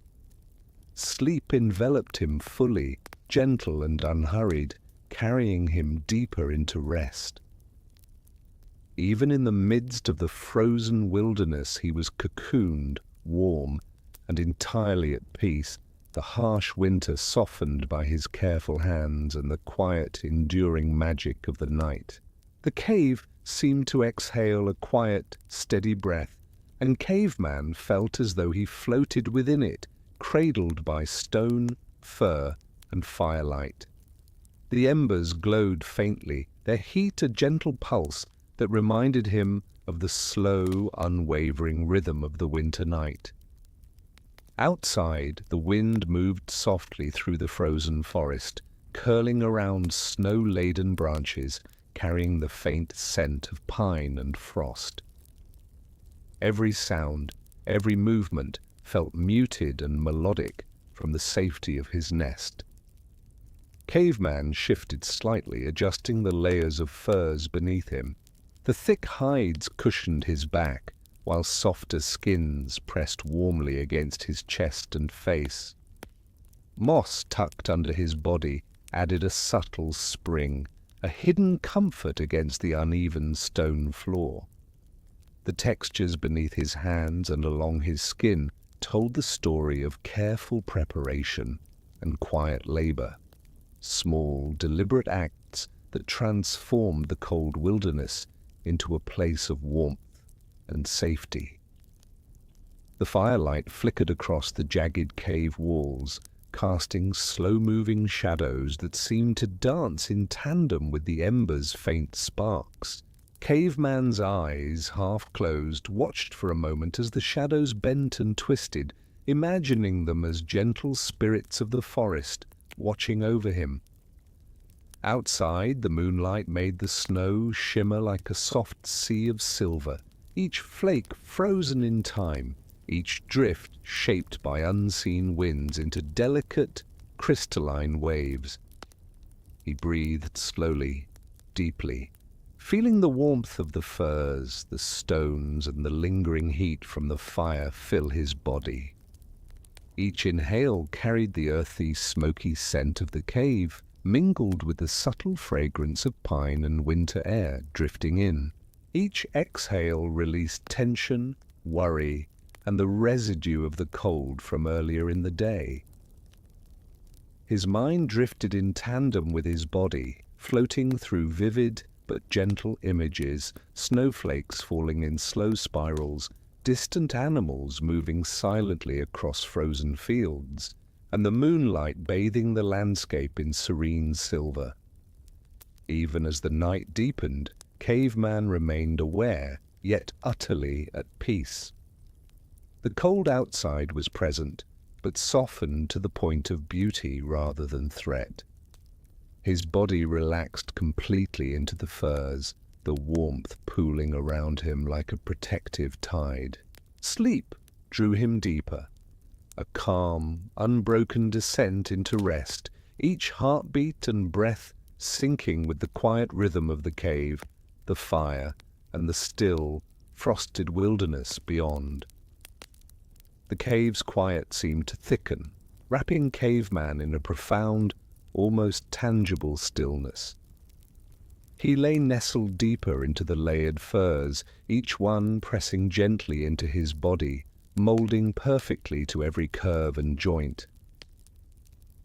Sleep enveloped him fully, gentle and unhurried, carrying him deeper into rest. Even in the midst of the frozen wilderness, he was cocooned, warm, and entirely at peace, the harsh winter softened by his careful hands and the quiet, enduring magic of the night. The cave seemed to exhale a quiet, steady breath, and Caveman felt as though he floated within it, cradled by stone, fur, and firelight. The embers glowed faintly, their heat a gentle pulse that reminded him of the slow, unwavering rhythm of the winter night. Outside, the wind moved softly through the frozen forest, curling around snow-laden branches, carrying the faint scent of pine and frost. Every sound, every movement felt muted and melodic from the safety of his nest. Caveman shifted slightly, adjusting the layers of furs beneath him. The thick hides cushioned his back, while softer skins pressed warmly against his chest and face. Moss tucked under his body added a subtle spring, a hidden comfort against the uneven stone floor. The textures beneath his hands and along his skin told the story of careful preparation and quiet labor, small, deliberate acts that transformed the cold wilderness into a place of warmth and safety. The firelight flickered across the jagged cave walls, casting slow-moving shadows that seemed to dance in tandem with the embers' faint sparks. Caveman's eyes, half closed, watched for a moment as the shadows bent and twisted, imagining them as gentle spirits of the forest watching over him. Outside, the moonlight made the snow shimmer like a soft sea of silver, each flake frozen in time, each drift shaped by unseen winds into delicate, crystalline waves. He breathed slowly, deeply, feeling the warmth of the firs, the stones, and the lingering heat from the fire fill his body. Each inhale carried the earthy, smoky scent of the cave, mingled with the subtle fragrance of pine and winter air drifting in. Each exhale released tension, worry, and the residue of the cold from earlier in the day. His mind drifted in tandem with his body, floating through vivid but gentle images, snowflakes falling in slow spirals, distant animals moving silently across frozen fields, and the moonlight bathing the landscape in serene silver. Even as the night deepened, Caveman remained aware, yet utterly at peace. The cold outside was present, but softened to the point of beauty rather than threat. His body relaxed completely into the furs, the warmth pooling around him like a protective tide. Sleep drew him deeper, a calm, unbroken descent into rest, each heartbeat and breath syncing with the quiet rhythm of the cave, the fire, and the still, frosted wilderness beyond. The cave's quiet seemed to thicken, wrapping Caveman in a profound, almost tangible stillness. He lay nestled deeper into the layered furs, each one pressing gently into his body, molding perfectly to every curve and joint.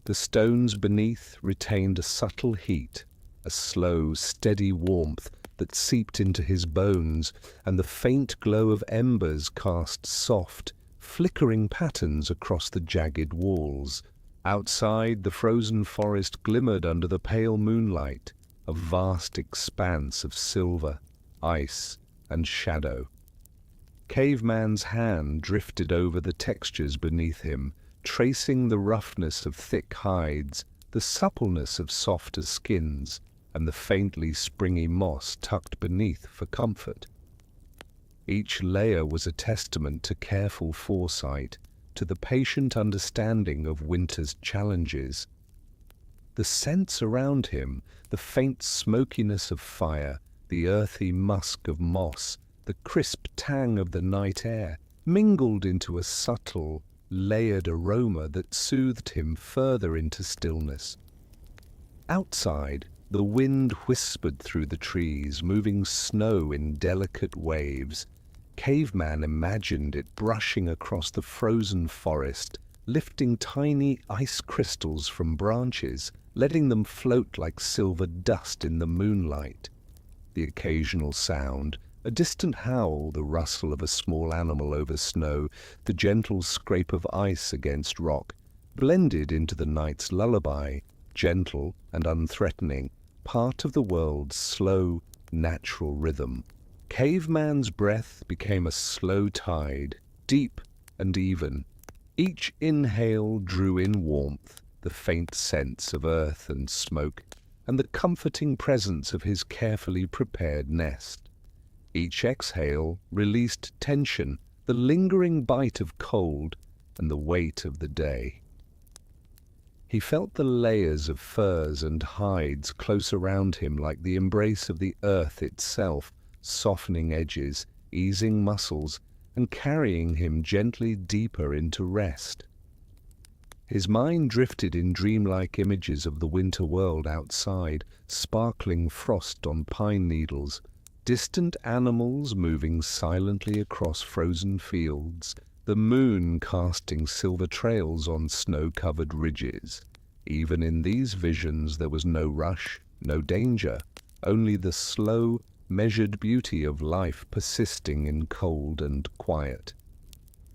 The stones beneath retained a subtle heat, a slow, steady warmth that seeped into his bones, and the faint glow of embers cast soft, flickering patterns across the jagged walls. Outside, the frozen forest glimmered under the pale moonlight, a vast expanse of silver, ice, and shadow. Caveman's hand drifted over the textures beneath him, tracing the roughness of thick hides, the suppleness of softer skins, and the faintly springy moss tucked beneath for comfort. Each layer was a testament to careful foresight, to the patient understanding of winter's challenges. The scents around him, the faint smokiness of fire, the earthy musk of moss, the crisp tang of the night air, mingled into a subtle, layered aroma that soothed him further into stillness. Outside, the wind whispered through the trees, moving snow in delicate waves. Caveman imagined it brushing across the frozen forest, lifting tiny ice crystals from branches, letting them float like silver dust in the moonlight. The occasional sound, a distant howl, the rustle of a small animal over snow, the gentle scrape of ice against rock, blended into the night's lullaby, gentle and unthreatening, part of the world's slow, natural rhythm. Caveman's breath became a slow tide, deep and even. Each inhale drew in warmth, the faint scents of earth and smoke, and the comforting presence of his carefully prepared nest. Each exhale released tension, the lingering bite of cold, and the weight of the day. He felt the layers of furs and hides close around him like the embrace of the earth itself, softening edges, easing muscles, and carrying him gently deeper into rest. His mind drifted in dreamlike images of the winter world outside, sparkling frost on pine needles, distant animals moving silently across frozen fields, the moon casting silver trails on snow-covered ridges. Even in these visions there was no rush, no danger, only the slow, measured beauty of life persisting in cold and quiet.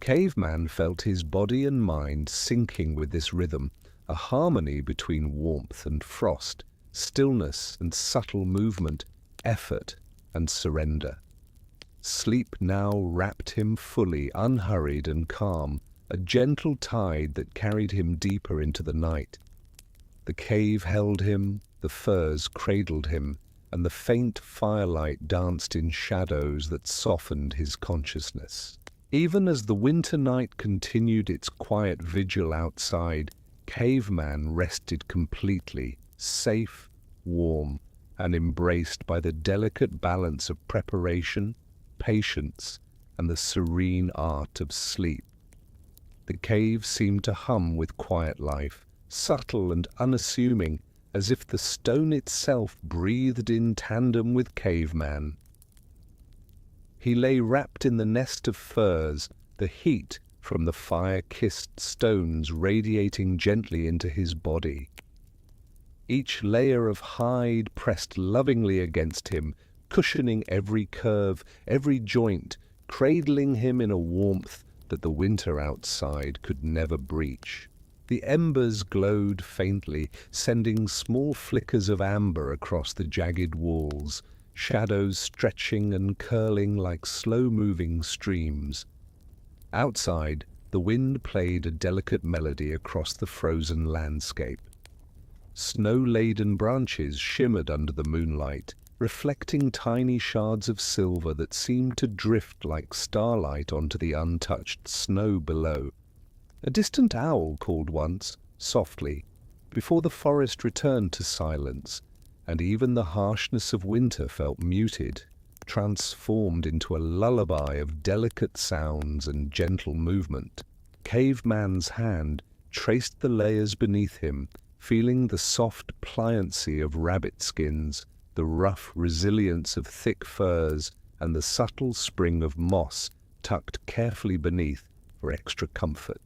Caveman felt his body and mind syncing with this rhythm, a harmony between warmth and frost, stillness and subtle movement, effort and surrender. Sleep now wrapped him fully, unhurried and calm, a gentle tide that carried him deeper into the night. The cave held him, the firs cradled him, and the faint firelight danced in shadows that softened his consciousness. Even as the winter night continued its quiet vigil outside, Caveman rested completely, safe, warm, and embraced by the delicate balance of preparation, patience, and the serene art of sleep. The cave seemed to hum with quiet life, subtle and unassuming, as if the stone itself breathed in tandem with Caveman. He lay wrapped in the nest of firs, the heat from the fire-kissed stones radiating gently into his body. Each layer of hide pressed lovingly against him, cushioning every curve, every joint, cradling him in a warmth that the winter outside could never breach. The embers glowed faintly, sending small flickers of amber across the jagged walls, shadows stretching and curling like slow-moving streams. Outside, the wind played a delicate melody across the frozen landscape. Snow-laden branches shimmered under the moonlight, reflecting tiny shards of silver that seemed to drift like starlight onto the untouched snow below. A distant owl called once, softly, before the forest returned to silence, and even the harshness of winter felt muted, transformed into a lullaby of delicate sounds and gentle movement. Caveman's hand traced the layers beneath him, feeling the soft pliancy of rabbit skins, the rough resilience of thick furs, and the subtle spring of moss tucked carefully beneath for extra comfort.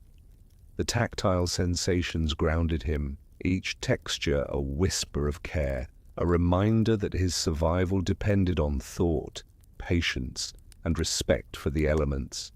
The tactile sensations grounded him, each texture a whisper of care, a reminder that his survival depended on thought, patience, and respect for the elements.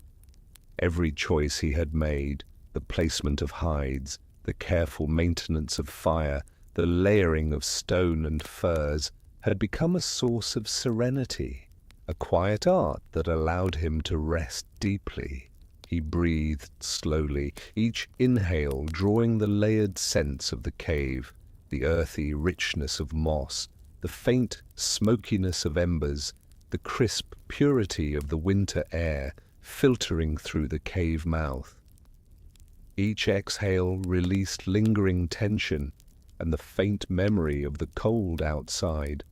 Every choice he had made, the placement of hides, the careful maintenance of fire, the layering of stone and furs, had become a source of serenity, a quiet art that allowed him to rest deeply. He breathed slowly, each inhale drawing the layered scents of the cave, the earthy richness of moss, the faint smokiness of embers, the crisp purity of the winter air filtering through the cave mouth. Each exhale released lingering tension and the faint memory of the cold outside.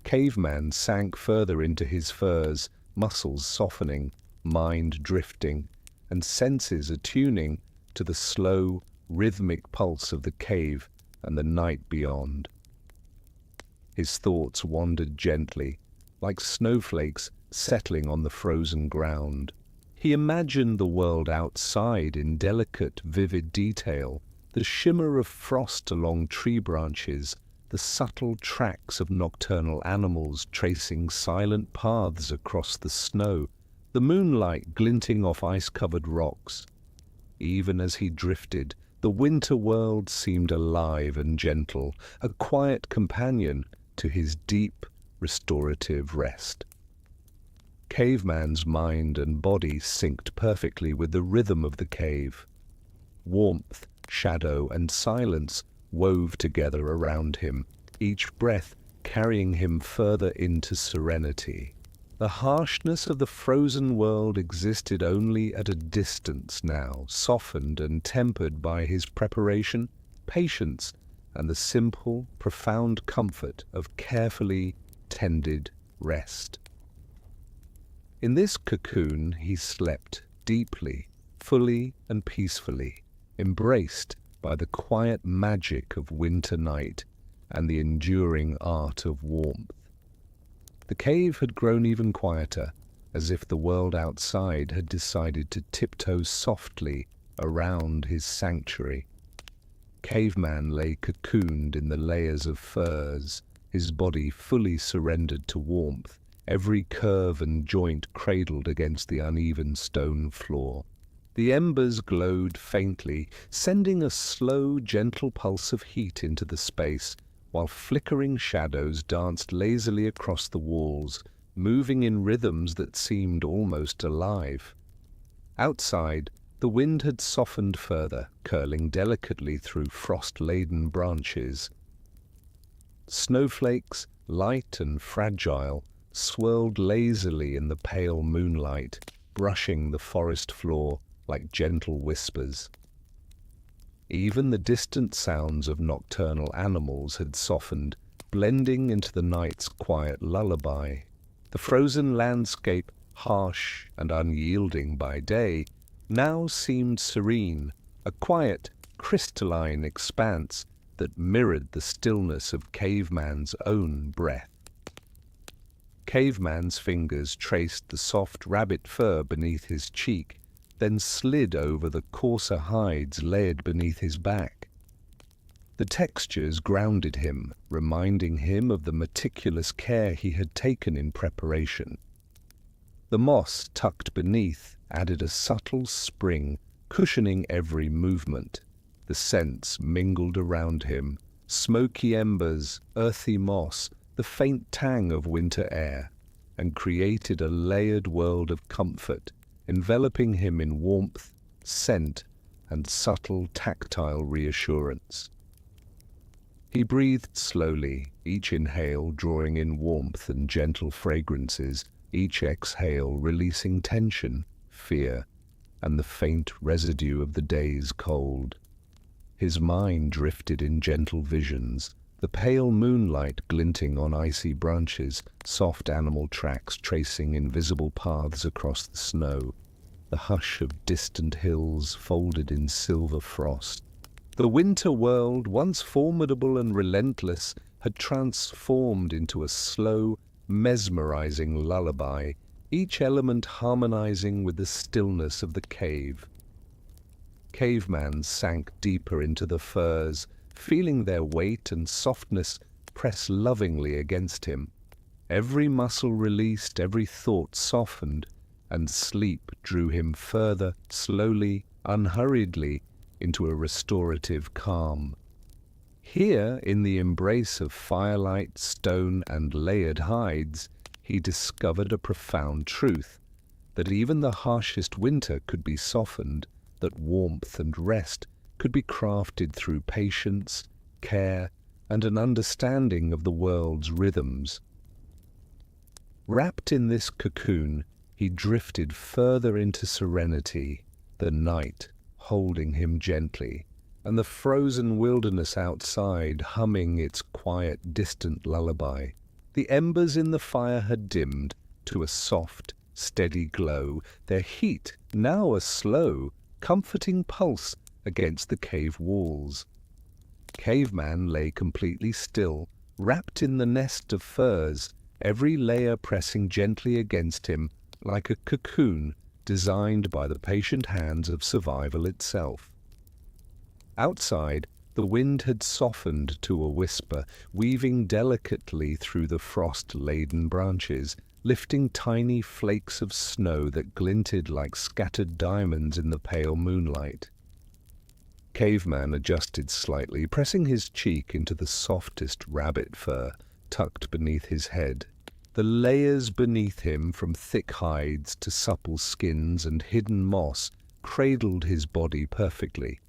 Caveman sank further into his furs, muscles softening, mind drifting, and senses attuning to the slow, rhythmic pulse of the cave and the night beyond. His thoughts wandered gently, like snowflakes settling on the frozen ground. He imagined the world outside in delicate, vivid detail, the shimmer of frost along tree branches, the subtle tracks of nocturnal animals tracing silent paths across the snow, the moonlight glinting off ice-covered rocks. Even as he drifted, the winter world seemed alive and gentle, a quiet companion to his deep, restorative rest. Caveman's mind and body synced perfectly with the rhythm of the cave. Warmth, shadow, and silence wove together around him, each breath carrying him further into serenity. The harshness of the frozen world existed only at a distance now, softened and tempered by his preparation, patience, and the simple, profound comfort of carefully tended rest. In this cocoon he slept deeply, fully and peacefully, embraced by the quiet magic of winter night and the enduring art of warmth. The cave had grown even quieter, as if the world outside had decided to tiptoe softly around his sanctuary. Caveman lay cocooned in the layers of furs, his body fully surrendered to warmth, every curve and joint cradled against the uneven stone floor. The embers glowed faintly, sending a slow, gentle pulse of heat into the space, while flickering shadows danced lazily across the walls, moving in rhythms that seemed almost alive. Outside, the wind had softened further, curling delicately through frost-laden branches. Snowflakes, light and fragile, swirled lazily in the pale moonlight, brushing the forest floor like gentle whispers. Even the distant sounds of nocturnal animals had softened, blending into the night's quiet lullaby. The frozen landscape, harsh and unyielding by day, now seemed serene, a quiet, crystalline expanse that mirrored the stillness of Caveman's own breath. Caveman's fingers traced the soft rabbit fur beneath his cheek, then slid over the coarser hides layered beneath his back. The textures grounded him, reminding him of the meticulous care he had taken in preparation. The moss tucked beneath added a subtle spring, cushioning every movement. The scents mingled around him, smoky embers, earthy moss, the faint tang of winter air, and created a layered world of comfort, enveloping him in warmth, scent, and subtle tactile reassurance. He breathed slowly, each inhale drawing in warmth and gentle fragrances, each exhale releasing tension, fear, and the faint residue of the day's cold. His mind drifted in gentle visions, the pale moonlight glinting on icy branches, soft animal tracks tracing invisible paths across the snow, the hush of distant hills folded in silver frost. The winter world, once formidable and relentless, had transformed into a slow, mesmerizing lullaby, each element harmonizing with the stillness of the cave. Caveman sank deeper into the furs, feeling their weight and softness press lovingly against him. Every muscle released, every thought softened, and sleep drew him further, slowly, unhurriedly, into a restorative calm. Here, in the embrace of firelight, stone, and layered hides, he discovered a profound truth, that even the harshest winter could be softened, that warmth and rest could be crafted through patience, care, and an understanding of the world's rhythms. Wrapped in this cocoon, he drifted further into serenity, the night holding him gently, and the frozen wilderness outside humming its quiet, distant lullaby. The embers in the fire had dimmed to a soft, steady glow, their heat now a slow, comforting pulse against the cave walls. Caveman lay completely still, wrapped in the nest of furs, every layer pressing gently against him like a cocoon designed by the patient hands of survival itself. Outside, the wind had softened to a whisper, weaving delicately through the frost-laden branches, lifting tiny flakes of snow that glinted like scattered diamonds in the pale moonlight. Caveman adjusted slightly, pressing his cheek into the softest rabbit fur tucked beneath his head. The layers beneath him, from thick hides to supple skins and hidden moss, cradled his body perfectly.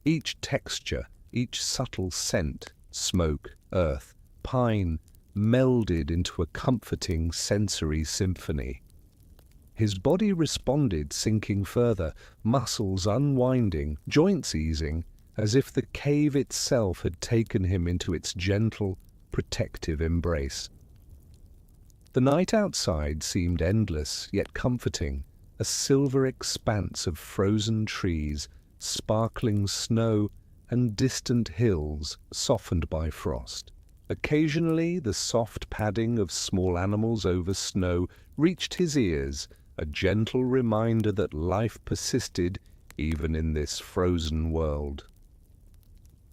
Each texture, each subtle scent, smoke, earth, pine, melded into a comforting sensory symphony. His body responded, sinking further, muscles unwinding, joints easing, as if the cave itself had taken him into its gentle, protective embrace. The night outside seemed endless, yet comforting, a silver expanse of frozen trees, sparkling snow, and distant hills softened by frost. Occasionally, the soft padding of small animals over snow reached his ears, a gentle reminder that life persisted even in this frozen world.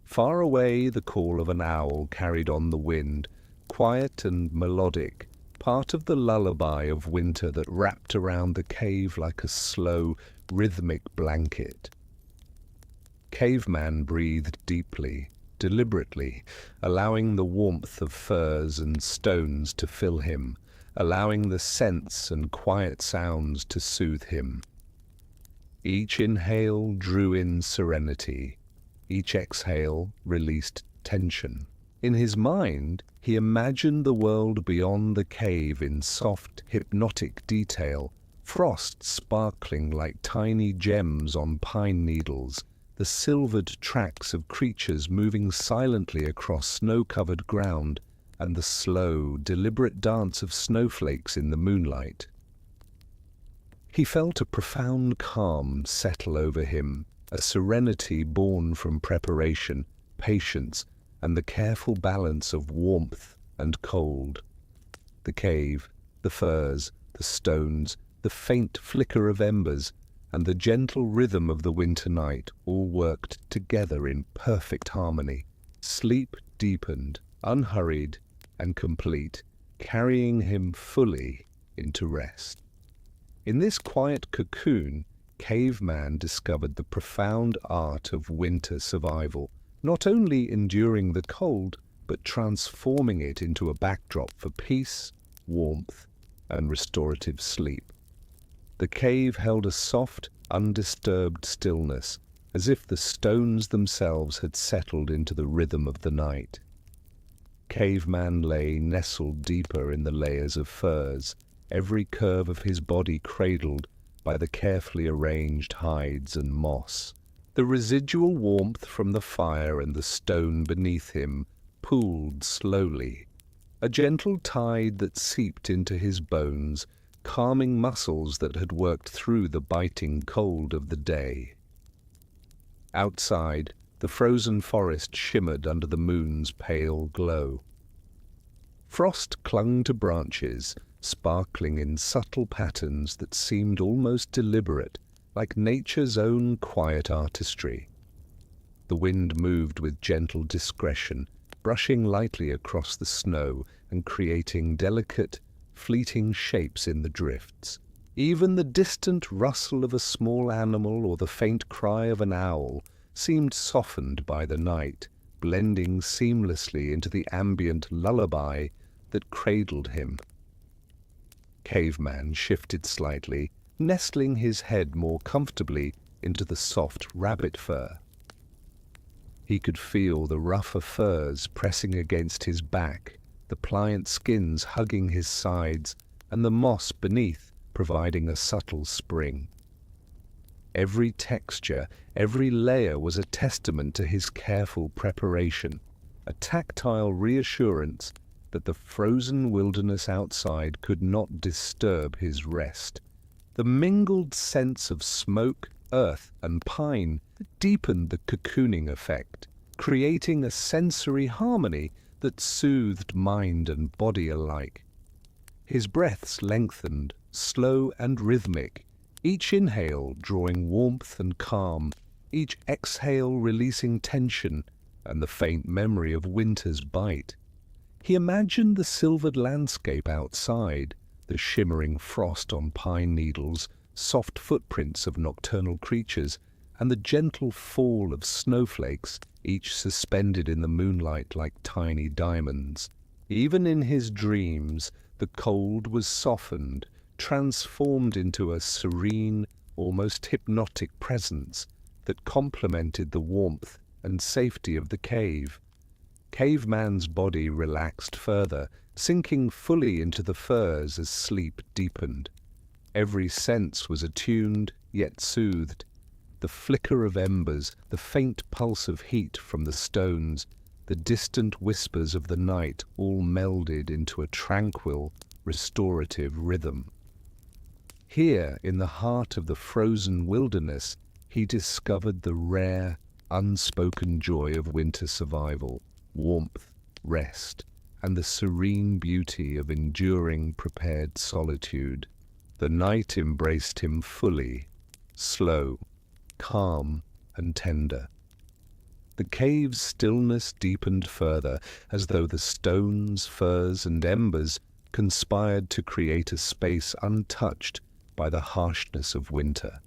Far away, the call of an owl carried on the wind, quiet and melodic, part of the lullaby of winter that wrapped around the cave like a slow, rhythmic blanket. Caveman breathed deeply, deliberately, allowing the warmth of firs and stones to fill him, allowing the scents and quiet sounds to soothe him. Each inhale drew in serenity. Each exhale released tension. In his mind, he imagined the world beyond the cave in soft, hypnotic detail, frost sparkling like tiny gems on pine needles, the silvered tracks of creatures moving silently across snow-covered ground, and the slow, deliberate dance of snowflakes in the moonlight. He felt a profound calm settle over him, a serenity born from preparation, patience, and the careful balance of warmth and cold. The cave, the firs, the stones, the faint flicker of embers, and the gentle rhythm of the winter night all worked together in perfect harmony. Sleep deepened, unhurried, and complete, carrying him fully into rest. In this quiet cocoon, Caveman discovered the profound art of winter survival, not only enduring the cold, but transforming it into a backdrop for peace, warmth, and restorative sleep. The cave held a soft, undisturbed stillness, as if the stones themselves had settled into the rhythm of the night. Caveman lay nestled deeper in the layers of furs, every curve of his body cradled by the carefully arranged hides and moss. The residual warmth from the fire and the stone beneath him pooled slowly, a gentle tide that seeped into his bones, calming muscles that had worked through the biting cold of the day. Outside, the frozen forest shimmered under the moon's pale glow. Frost clung to branches, sparkling in subtle patterns that seemed almost deliberate, like nature's own quiet artistry. The wind moved with gentle discretion, brushing lightly across the snow and creating delicate, fleeting shapes in the drifts. Even the distant rustle of a small animal or the faint cry of an owl seemed softened by the night, blending seamlessly into the ambient lullaby that cradled him. Caveman shifted slightly, nestling his head more comfortably into the soft rabbit fur. He could feel the rougher furs pressing against his back, the pliant skins hugging his sides, and the moss beneath providing a subtle spring. Every texture, every layer was a testament to his careful preparation, a tactile reassurance that the frozen wilderness outside could not disturb his rest. The mingled scents of smoke, earth, and pine deepened the cocooning effect, creating a sensory harmony that soothed mind and body alike. His breaths lengthened, slow and rhythmic, each inhale drawing warmth and calm, each exhale releasing tension and the faint memory of winter's bite. He imagined the silvered landscape outside, the shimmering frost on pine needles, soft footprints of nocturnal creatures, and the gentle fall of snowflakes, each suspended in the moonlight like tiny diamonds. Even in his dreams, the cold was softened, transformed into a serene, almost hypnotic presence that complemented the warmth and safety of the cave. Caveman's body relaxed further, sinking fully into the furs as sleep deepened. Every sense was attuned, yet soothed. The flicker of embers, the faint pulse of heat from the stones, the distant whispers of the night all melded into a tranquil, restorative rhythm. Here, in the heart of the frozen wilderness, he discovered the rare, unspoken joy of winter survival, warmth, rest, and the serene beauty of enduring, prepared solitude. The night embraced him fully, slow, calm, and tender. The cave's stillness deepened further, as though the stones, furs, and embers conspired to create a space untouched by the harshness of winter.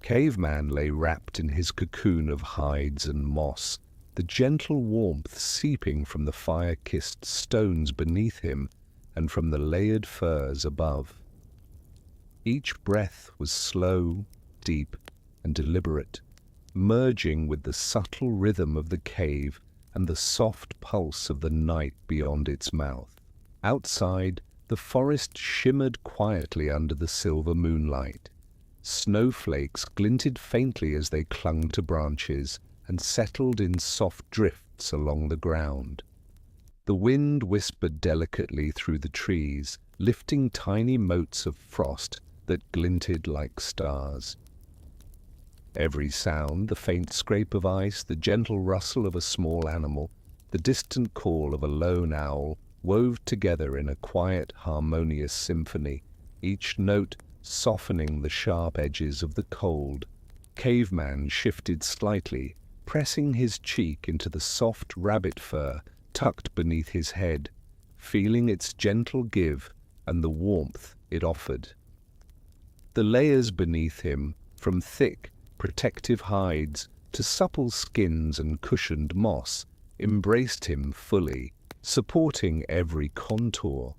Caveman lay wrapped in his cocoon of hides and moss, the gentle warmth seeping from the fire-kissed stones beneath him and from the layered furs above. Each breath was slow, deep, and deliberate, merging with the subtle rhythm of the cave and the soft pulse of the night beyond its mouth. Outside, the forest shimmered quietly under the silver moonlight. Snowflakes glinted faintly as they clung to branches and settled in soft drifts along the ground. The wind whispered delicately through the trees, lifting tiny motes of frost that glinted like stars. Every sound, the faint scrape of ice, the gentle rustle of a small animal, the distant call of a lone owl, wove together in a quiet, harmonious symphony, each note softening the sharp edges of the cold. Caveman shifted slightly, pressing his cheek into the soft rabbit fur tucked beneath his head, feeling its gentle give and the warmth it offered. The layers beneath him, from thick, protective hides to supple skins and cushioned moss, embraced him fully, supporting every contour.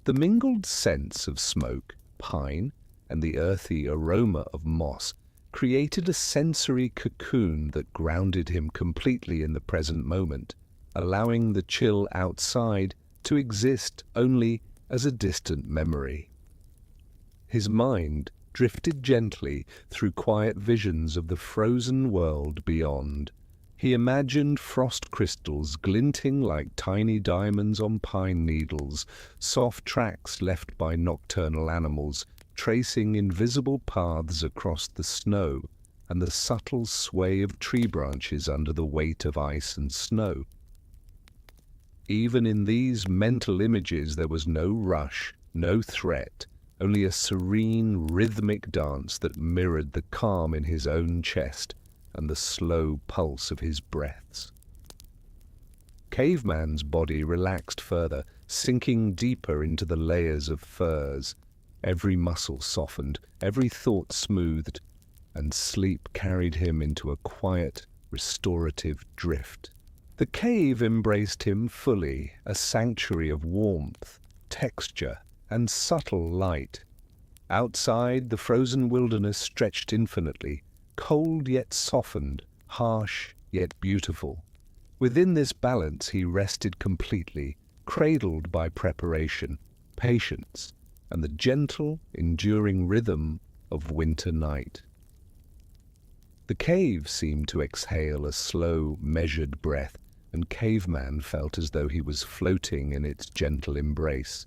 The mingled scents of smoke, pine, and the earthy aroma of moss created a sensory cocoon that grounded him completely in the present moment, allowing the chill outside to exist only as a distant memory. His mind drifted gently through quiet visions of the frozen world beyond. He imagined frost crystals glinting like tiny diamonds on pine needles, soft tracks left by nocturnal animals, tracing invisible paths across the snow, and the subtle sway of tree branches under the weight of ice and snow. Even in these mental images there was no rush, no threat, only a serene, rhythmic dance that mirrored the calm in his own chest and the slow pulse of his breaths. Caveman's body relaxed further, sinking deeper into the layers of furs. Every muscle softened, every thought smoothed, and sleep carried him into a quiet, restorative drift. The cave embraced him fully, a sanctuary of warmth, texture, and subtle light. Outside, the frozen wilderness stretched infinitely, cold yet softened, harsh yet beautiful. Within this balance he rested completely, cradled by preparation, patience, and the gentle, enduring rhythm of winter night. The cave seemed to exhale a slow, measured breath, and Caveman felt as though he was floating in its gentle embrace.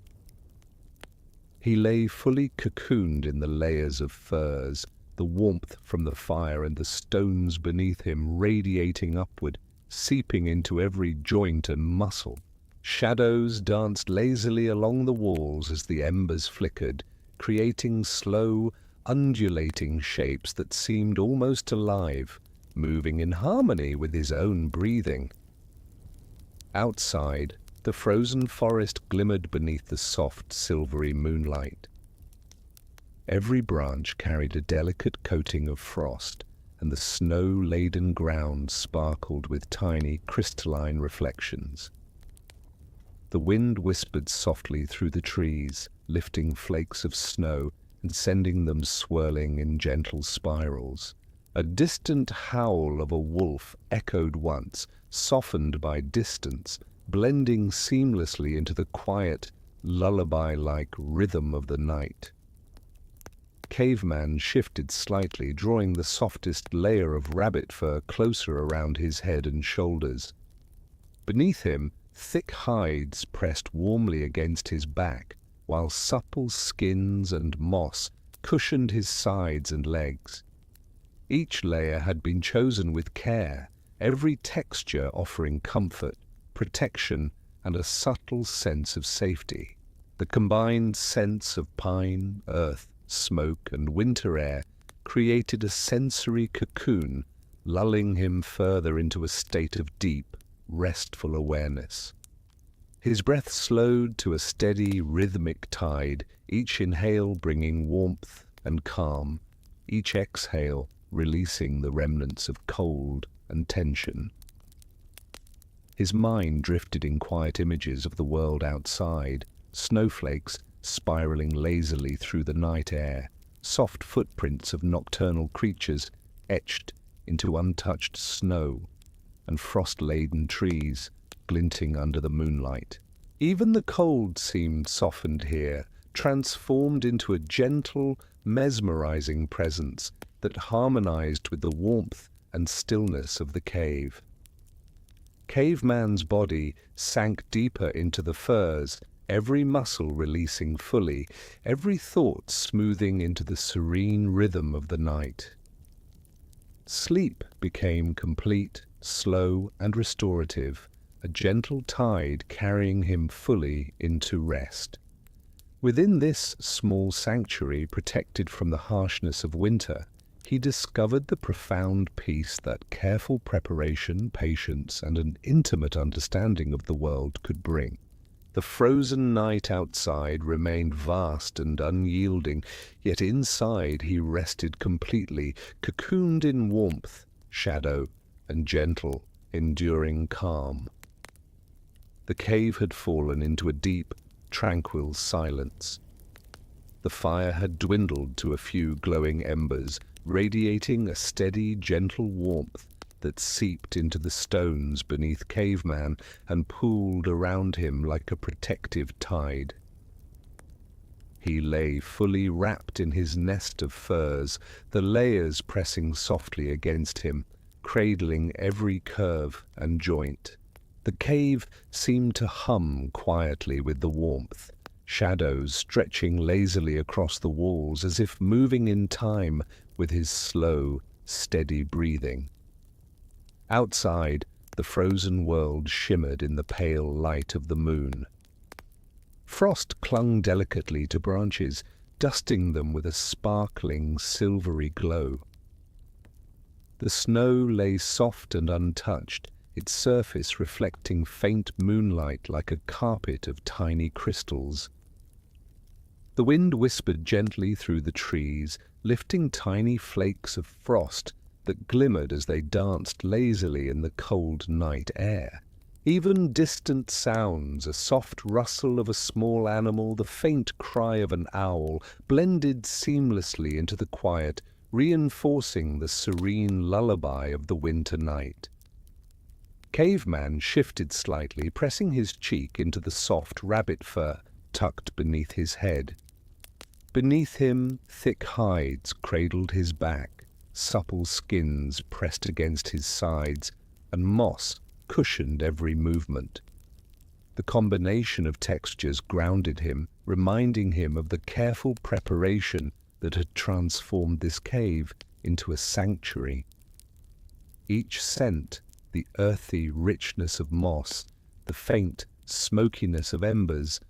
He lay fully cocooned in the layers of furs, the warmth from the fire and the stones beneath him radiating upward, seeping into every joint and muscle. Shadows danced lazily along the walls as the embers flickered, creating slow, undulating shapes that seemed almost alive, moving in harmony with his own breathing. Outside, the frozen forest glimmered beneath the soft, silvery moonlight. Every branch carried a delicate coating of frost, and the snow-laden ground sparkled with tiny, crystalline reflections. The wind whispered softly through the trees, lifting flakes of snow and sending them swirling in gentle spirals. A distant howl of a wolf echoed once, softened by distance, blending seamlessly into the quiet, lullaby-like rhythm of the night. Caveman shifted slightly, drawing the softest layer of rabbit fur closer around his head and shoulders. Beneath him, thick hides pressed warmly against his back, while supple skins and moss cushioned his sides and legs. Each layer had been chosen with care, every texture offering comfort, protection, and a subtle sense of safety. The combined sense of pine, earth, smoke, and winter air created a sensory cocoon, lulling him further into a state of deep, restful awareness. His breath slowed to a steady, rhythmic tide, each inhale bringing warmth and calm, each exhale releasing the remnants of cold and tension. His mind drifted in quiet images of the world outside, snowflakes spiraling lazily through the night air, soft footprints of nocturnal creatures etched into untouched snow, and frost-laden trees glinting under the moonlight. Even the cold seemed softened here, transformed into a gentle, mesmerizing presence that harmonized with the warmth and stillness of the cave. Caveman's body sank deeper into the furs, every muscle releasing fully, every thought smoothing into the serene rhythm of the night. Sleep became complete, slow, and restorative, a gentle tide carrying him fully into rest. Within this small sanctuary, protected from the harshness of winter, he discovered the profound peace that careful preparation, patience, and an intimate understanding of the world could bring. The frozen night outside remained vast and unyielding, yet inside he rested completely, cocooned in warmth, shadow, and gentle, enduring calm. The cave had fallen into a deep, tranquil silence. The fire had dwindled to a few glowing embers, radiating a steady, gentle warmth that seeped into the stones beneath Caveman and pooled around him like a protective tide. He lay fully wrapped in his nest of furs, the layers pressing softly against him, cradling every curve and joint. The cave seemed to hum quietly with the warmth, shadows stretching lazily across the walls as if moving in time with his slow, steady breathing. Outside, the frozen world shimmered in the pale light of the moon. Frost clung delicately to branches, dusting them with a sparkling, silvery glow. The snow lay soft and untouched, its surface reflecting faint moonlight like a carpet of tiny crystals. The wind whispered gently through the trees, lifting tiny flakes of frost that glimmered as they danced lazily in the cold night air. Even distant sounds, a soft rustle of a small animal, the faint cry of an owl, blended seamlessly into the quiet, reinforcing the serene lullaby of the winter night. Caveman shifted slightly, pressing his cheek into the soft rabbit fur tucked beneath his head. Beneath him, thick hides cradled his back, supple skins pressed against his sides, and moss cushioned every movement. The combination of textures grounded him, reminding him of the careful preparation that had transformed this cave into a sanctuary. Each scent, the earthy richness of moss, the faint smokiness of embers,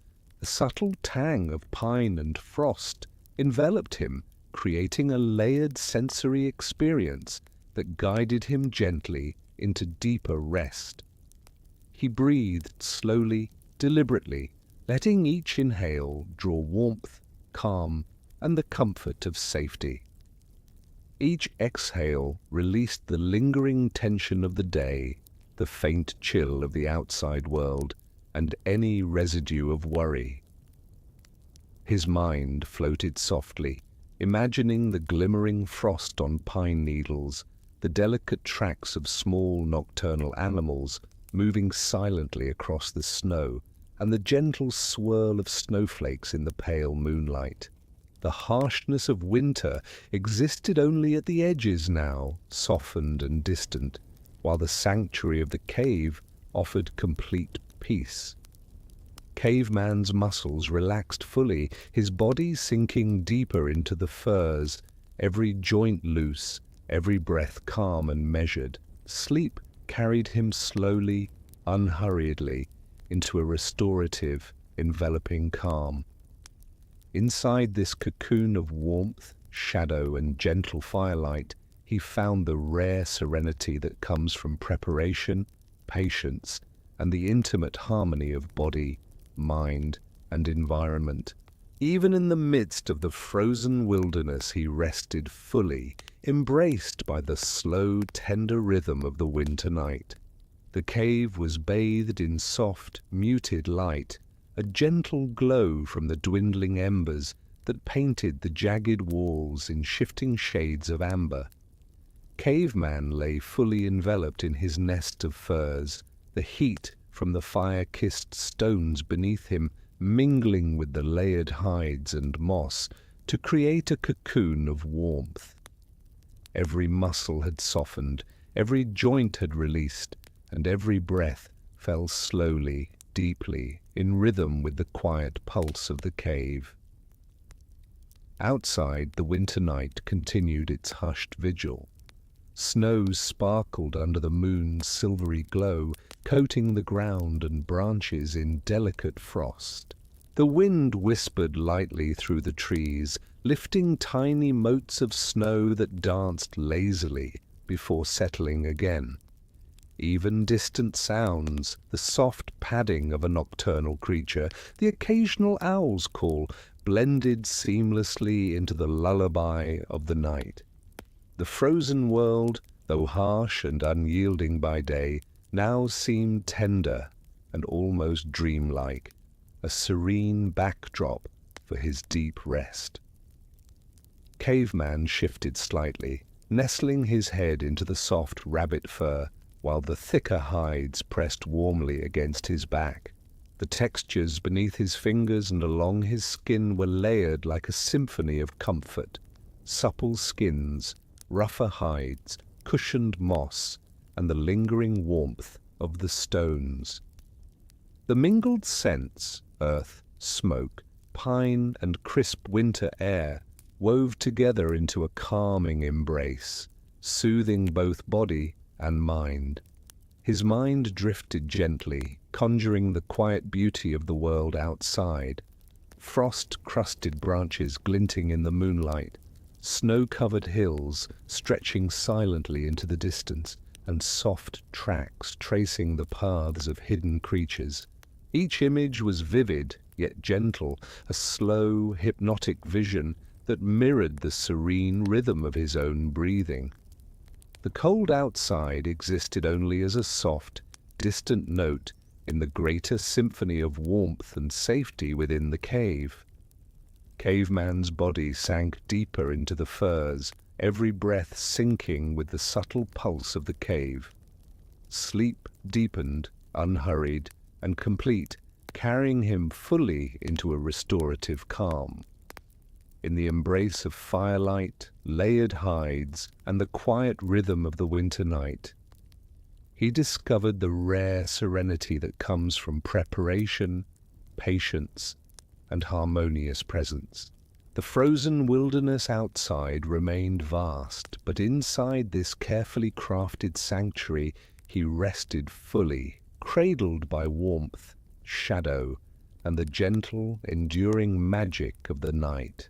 the subtle tang of pine and frost, enveloped him, creating a layered sensory experience that guided him gently into deeper rest. He breathed slowly, deliberately, letting each inhale draw warmth, calm, and the comfort of safety. Each exhale released the lingering tension of the day, the faint chill of the outside world, and any residue of worry. His mind floated softly, imagining the glimmering frost on pine needles, the delicate tracks of small nocturnal animals moving silently across the snow, and the gentle swirl of snowflakes in the pale moonlight. The harshness of winter existed only at the edges now, softened and distant, while the sanctuary of the cave offered complete peace. Caveman's muscles relaxed fully, his body sinking deeper into the furs, every joint loose, every breath calm and measured. Sleep carried him slowly, unhurriedly, into a restorative, enveloping calm. Inside this cocoon of warmth, shadow, and gentle firelight, he found the rare serenity that comes from preparation, patience, and the intimate harmony of body, mind, and environment. Even in the midst of the frozen wilderness, he rested fully, embraced by the slow, tender rhythm of the winter night. The cave was bathed in soft, muted light, a gentle glow from the dwindling embers that painted the jagged walls in shifting shades of amber. Caveman lay fully enveloped in his nest of furs, the heat from the fire-kissed stones beneath him mingling with the layered hides and moss to create a cocoon of warmth. Every muscle had softened, every joint had released, and every breath fell slowly, deeply, in rhythm with the quiet pulse of the cave. Outside, the winter night continued its hushed vigil. Snows sparkled under the moon's silvery glow, coating the ground and branches in delicate frost. The wind whispered lightly through the trees, lifting tiny motes of snow that danced lazily before settling again. Even distant sounds, the soft padding of a nocturnal creature, the occasional owl's call, blended seamlessly into the lullaby of the night. The frozen world, though harsh and unyielding by day, now seemed tender and almost dreamlike, a serene backdrop for his deep rest. Caveman shifted slightly, nestling his head into the soft rabbit fur, while the thicker hides pressed warmly against his back. The textures beneath his fingers and along his skin were layered like a symphony of comfort. Supple skins, rougher hides, cushioned moss, and the lingering warmth of the stones. The mingled scents, earth, smoke, pine, and crisp winter air, wove together into a calming embrace, soothing both body and mind. His mind drifted gently, conjuring the quiet beauty of the world outside. Frost-crusted branches glinting in the moonlight, snow-covered hills stretching silently into the distance, and soft tracks tracing the paths of hidden creatures. Each image was vivid, yet gentle, a slow, hypnotic vision that mirrored the serene rhythm of his own breathing. The cold outside existed only as a soft, distant note in the greater symphony of warmth and safety within the cave. Caveman's body sank deeper into the furs, every breath sinking with the subtle pulse of the cave. Sleep deepened, unhurried, and complete, carrying him fully into a restorative calm. In the embrace of firelight, layered hides, and the quiet rhythm of the winter night, he discovered the rare serenity that comes from preparation, patience, and harmonious presence. The frozen wilderness outside remained vast, but inside this carefully crafted sanctuary he rested fully, cradled by warmth, shadow, and the gentle, enduring magic of the night.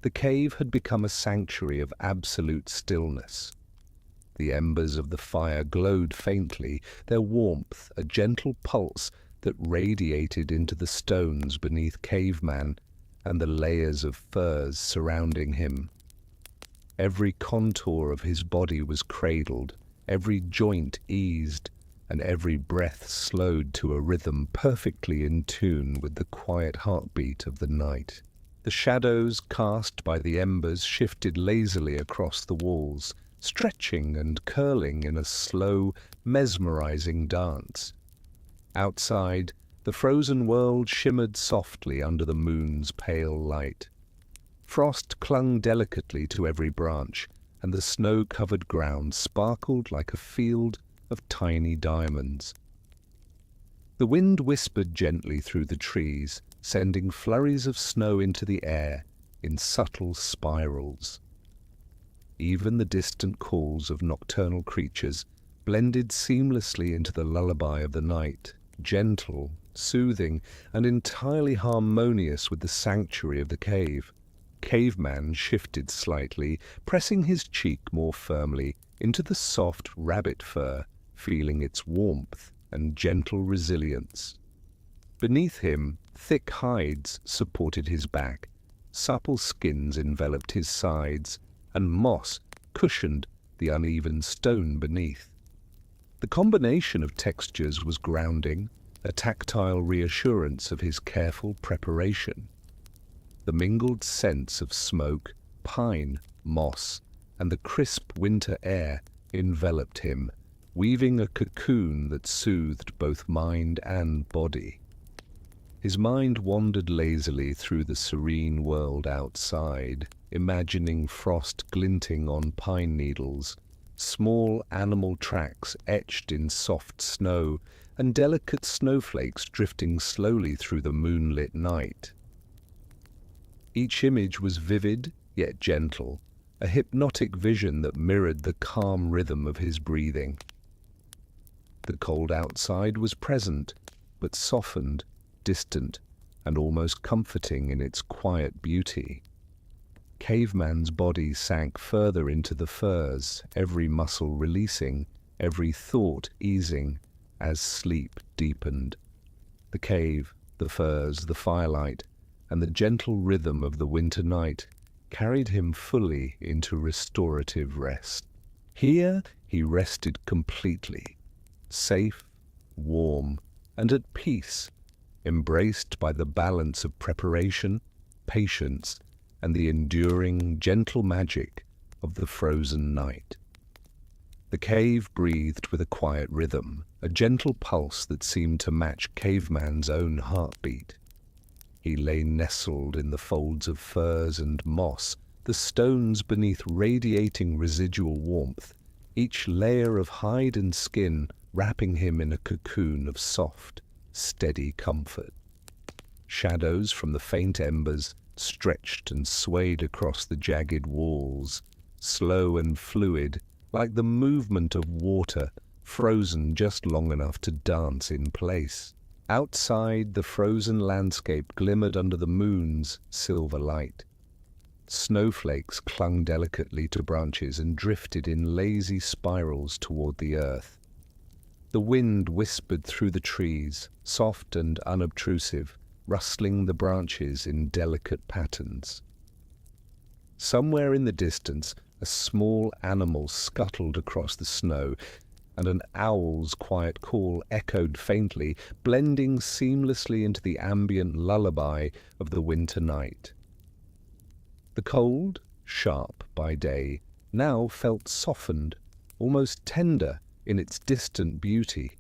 The cave had become a sanctuary of absolute stillness. The embers of the fire glowed faintly, their warmth a gentle pulse that radiated into the stones beneath Caveman and the layers of furs surrounding him. Every contour of his body was cradled, every joint eased, and every breath slowed to a rhythm perfectly in tune with the quiet heartbeat of the night. The shadows cast by the embers shifted lazily across the walls, stretching and curling in a slow, mesmerizing dance. Outside, the frozen world shimmered softly under the moon's pale light. Frost clung delicately to every branch, and the snow-covered ground sparkled like a field of tiny diamonds. The wind whispered gently through the trees, sending flurries of snow into the air in subtle spirals. Even the distant calls of nocturnal creatures blended seamlessly into the lullaby of the night, gentle, soothing, and entirely harmonious with the sanctuary of the cave. Caveman shifted slightly, pressing his cheek more firmly into the soft rabbit fur, feeling its warmth and gentle resilience. Beneath him, thick hides supported his back, supple skins enveloped his sides, and moss cushioned the uneven stone beneath. The combination of textures was grounding, a tactile reassurance of his careful preparation. The mingled scents of smoke, pine, moss, and the crisp winter air enveloped him, weaving a cocoon that soothed both mind and body. His mind wandered lazily through the serene world outside, imagining frost glinting on pine needles, small animal tracks etched in soft snow, and delicate snowflakes drifting slowly through the moonlit night. Each image was vivid yet gentle, a hypnotic vision that mirrored the calm rhythm of his breathing. The cold outside was present, but softened, distant, and almost comforting in its quiet beauty. Caveman's body sank further into the furs, every muscle releasing, every thought easing, as sleep deepened. The cave, the furs, the firelight, and the gentle rhythm of the winter night carried him fully into restorative rest. Here he rested completely, safe, warm, and at peace, embraced by the balance of preparation, patience, and the enduring, gentle magic of the frozen night. The cave breathed with a quiet rhythm, a gentle pulse that seemed to match Caveman's own heartbeat. He lay nestled in the folds of furs and moss, the stones beneath radiating residual warmth, each layer of hide and skin wrapping him in a cocoon of soft, steady comfort. Shadows from the faint embers stretched and swayed across the jagged walls, slow and fluid, like the movement of water frozen just long enough to dance in place. Outside, the frozen landscape glimmered under the moon's silver light. Snowflakes clung delicately to branches and drifted in lazy spirals toward the earth. The wind whispered through the trees, soft and unobtrusive, rustling the branches in delicate patterns. Somewhere in the distance, a small animal scuttled across the snow, and an owl's quiet call echoed faintly, blending seamlessly into the ambient lullaby of the winter night. The cold, sharp by day, now felt softened, almost tender in its distant beauty.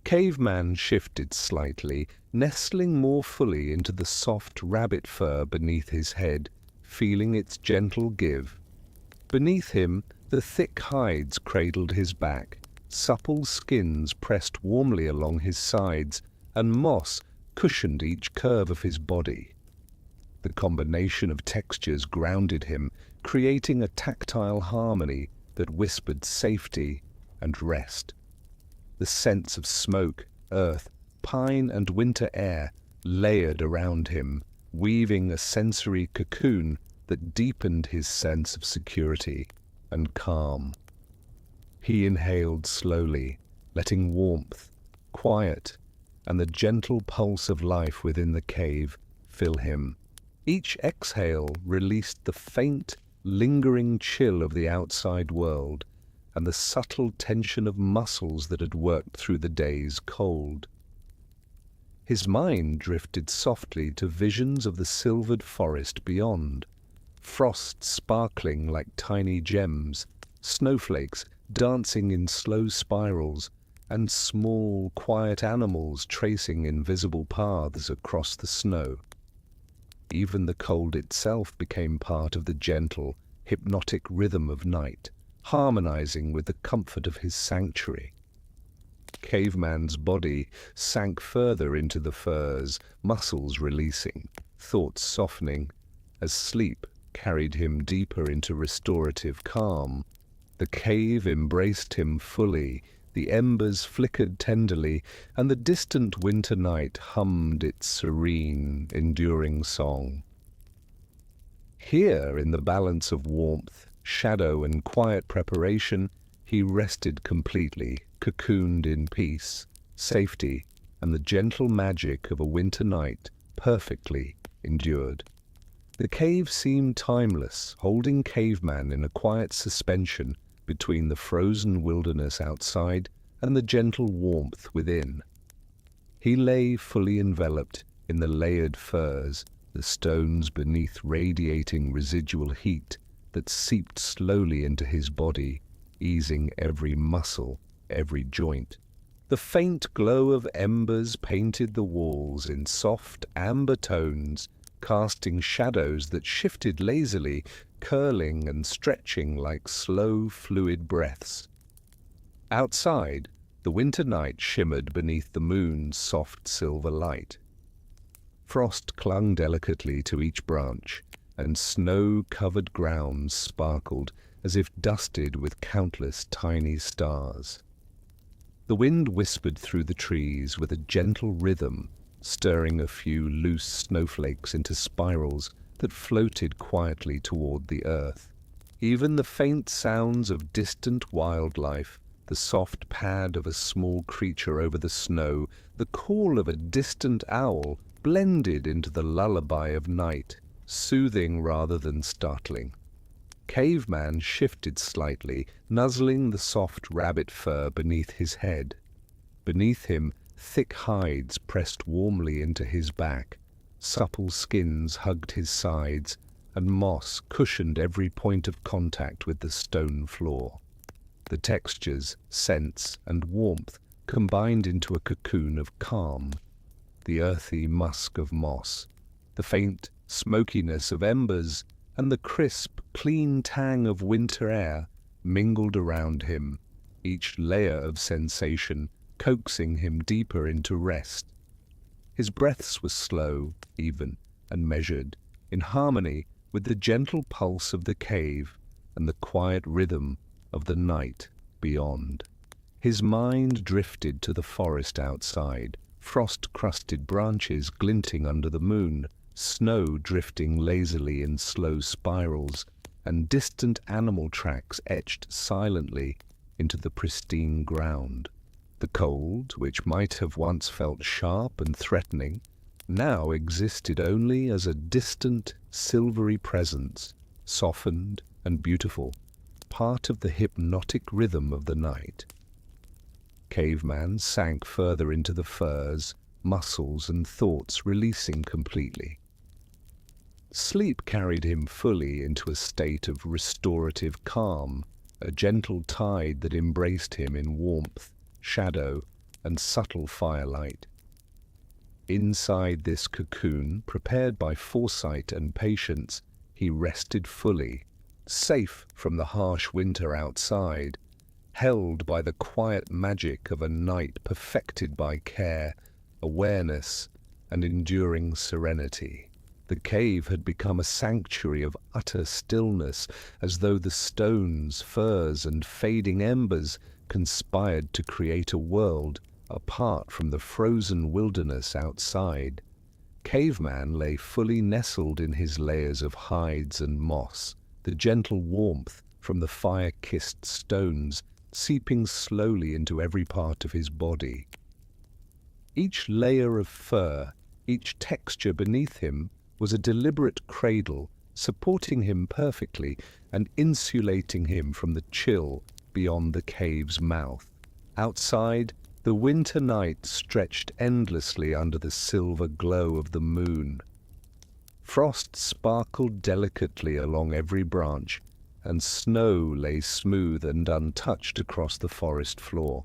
Caveman shifted slightly, nestling more fully into the soft rabbit fur beneath his head, feeling its gentle give. Beneath him, the thick hides cradled his back, supple skins pressed warmly along his sides, and moss cushioned each curve of his body. The combination of textures grounded him, creating a tactile harmony that whispered safety and rest. The scents of smoke, earth, pine, and winter air layered around him, weaving a sensory cocoon that deepened his sense of security and calm. He inhaled slowly, letting warmth, quiet, and the gentle pulse of life within the cave fill him. Each exhale released the faint, lingering chill of the outside world and the subtle tension of muscles that had worked through the day's cold. His mind drifted softly to visions of the silvered forest beyond, frost sparkling like tiny gems, snowflakes dancing in slow spirals, and small, quiet animals tracing invisible paths across the snow. Even the cold itself became part of the gentle, hypnotic rhythm of night, harmonizing with the comfort of his sanctuary. Caveman's body sank further into the furs, muscles releasing, thoughts softening, as sleep carried him deeper into restorative calm. The cave embraced him fully, the embers flickered tenderly, and the distant winter night hummed its serene, enduring song. Here, in the balance of warmth, shadow, and quiet preparation, he rested completely, cocooned in peace, safety, and the gentle magic of a winter night perfectly endured. The cave seemed timeless, holding Caveman in a quiet suspension between the frozen wilderness outside and the gentle warmth within. He lay fully enveloped in the layered furs, the stones beneath radiating residual heat that seeped slowly into his body, easing every muscle, every joint. The faint glow of embers painted the walls in soft amber tones, casting shadows that shifted lazily, curling and stretching like slow, fluid breaths. Outside, the winter night shimmered beneath the moon's soft silver light. Frost clung delicately to each branch, and snow-covered grounds sparkled as if dusted with countless tiny stars. The wind whispered through the trees with a gentle rhythm, stirring a few loose snowflakes into spirals that floated quietly toward the earth. Even the faint sounds of distant wildlife, the soft pad of a small creature over the snow, the call of a distant owl, blended into the lullaby of night, soothing rather than startling. Caveman shifted slightly, nuzzling the soft rabbit fur beneath his head. Beneath him, thick hides pressed warmly into his back, supple skins hugged his sides, and moss cushioned every point of contact with the stone floor. The textures, scents, and warmth combined into a cocoon of calm. The earthy musk of moss, the faint smokiness of embers, and the crisp, clean tang of winter air mingled around him, each layer of sensation coaxing him deeper into rest. His breaths were slow, even, and measured, in harmony with the gentle pulse of the cave and the quiet rhythm of the night beyond. His mind drifted to the forest outside, frost-crusted branches glinting under the moon, snow drifting lazily in slow spirals, and distant animal tracks etched silently into the pristine ground. The cold, which might have once felt sharp and threatening, now existed only as a distant, silvery presence, softened and beautiful, part of the hypnotic rhythm of the night. Caveman sank further into the furs, muscles and thoughts releasing completely. Sleep carried him fully into a state of restorative calm, a gentle tide that embraced him in warmth, shadow, and subtle firelight. Inside this cocoon, prepared by foresight and patience, he rested fully, safe from the harsh winter outside, held by the quiet magic of a night perfected by care, awareness, and enduring serenity. The cave had become a sanctuary of utter stillness, as though the stones, firs, and fading embers conspired to create a world apart from the frozen wilderness outside. Caveman lay fully nestled in his layers of hides and moss, the gentle warmth from the fire-kissed stones seeping slowly into every part of his body. Each layer of fur, each texture beneath him, was a deliberate cradle, supporting him perfectly and insulating him from the chill beyond the cave's mouth. Outside, the winter night stretched endlessly under the silver glow of the moon. Frost sparkled delicately along every branch, and snow lay smooth and untouched across the forest floor.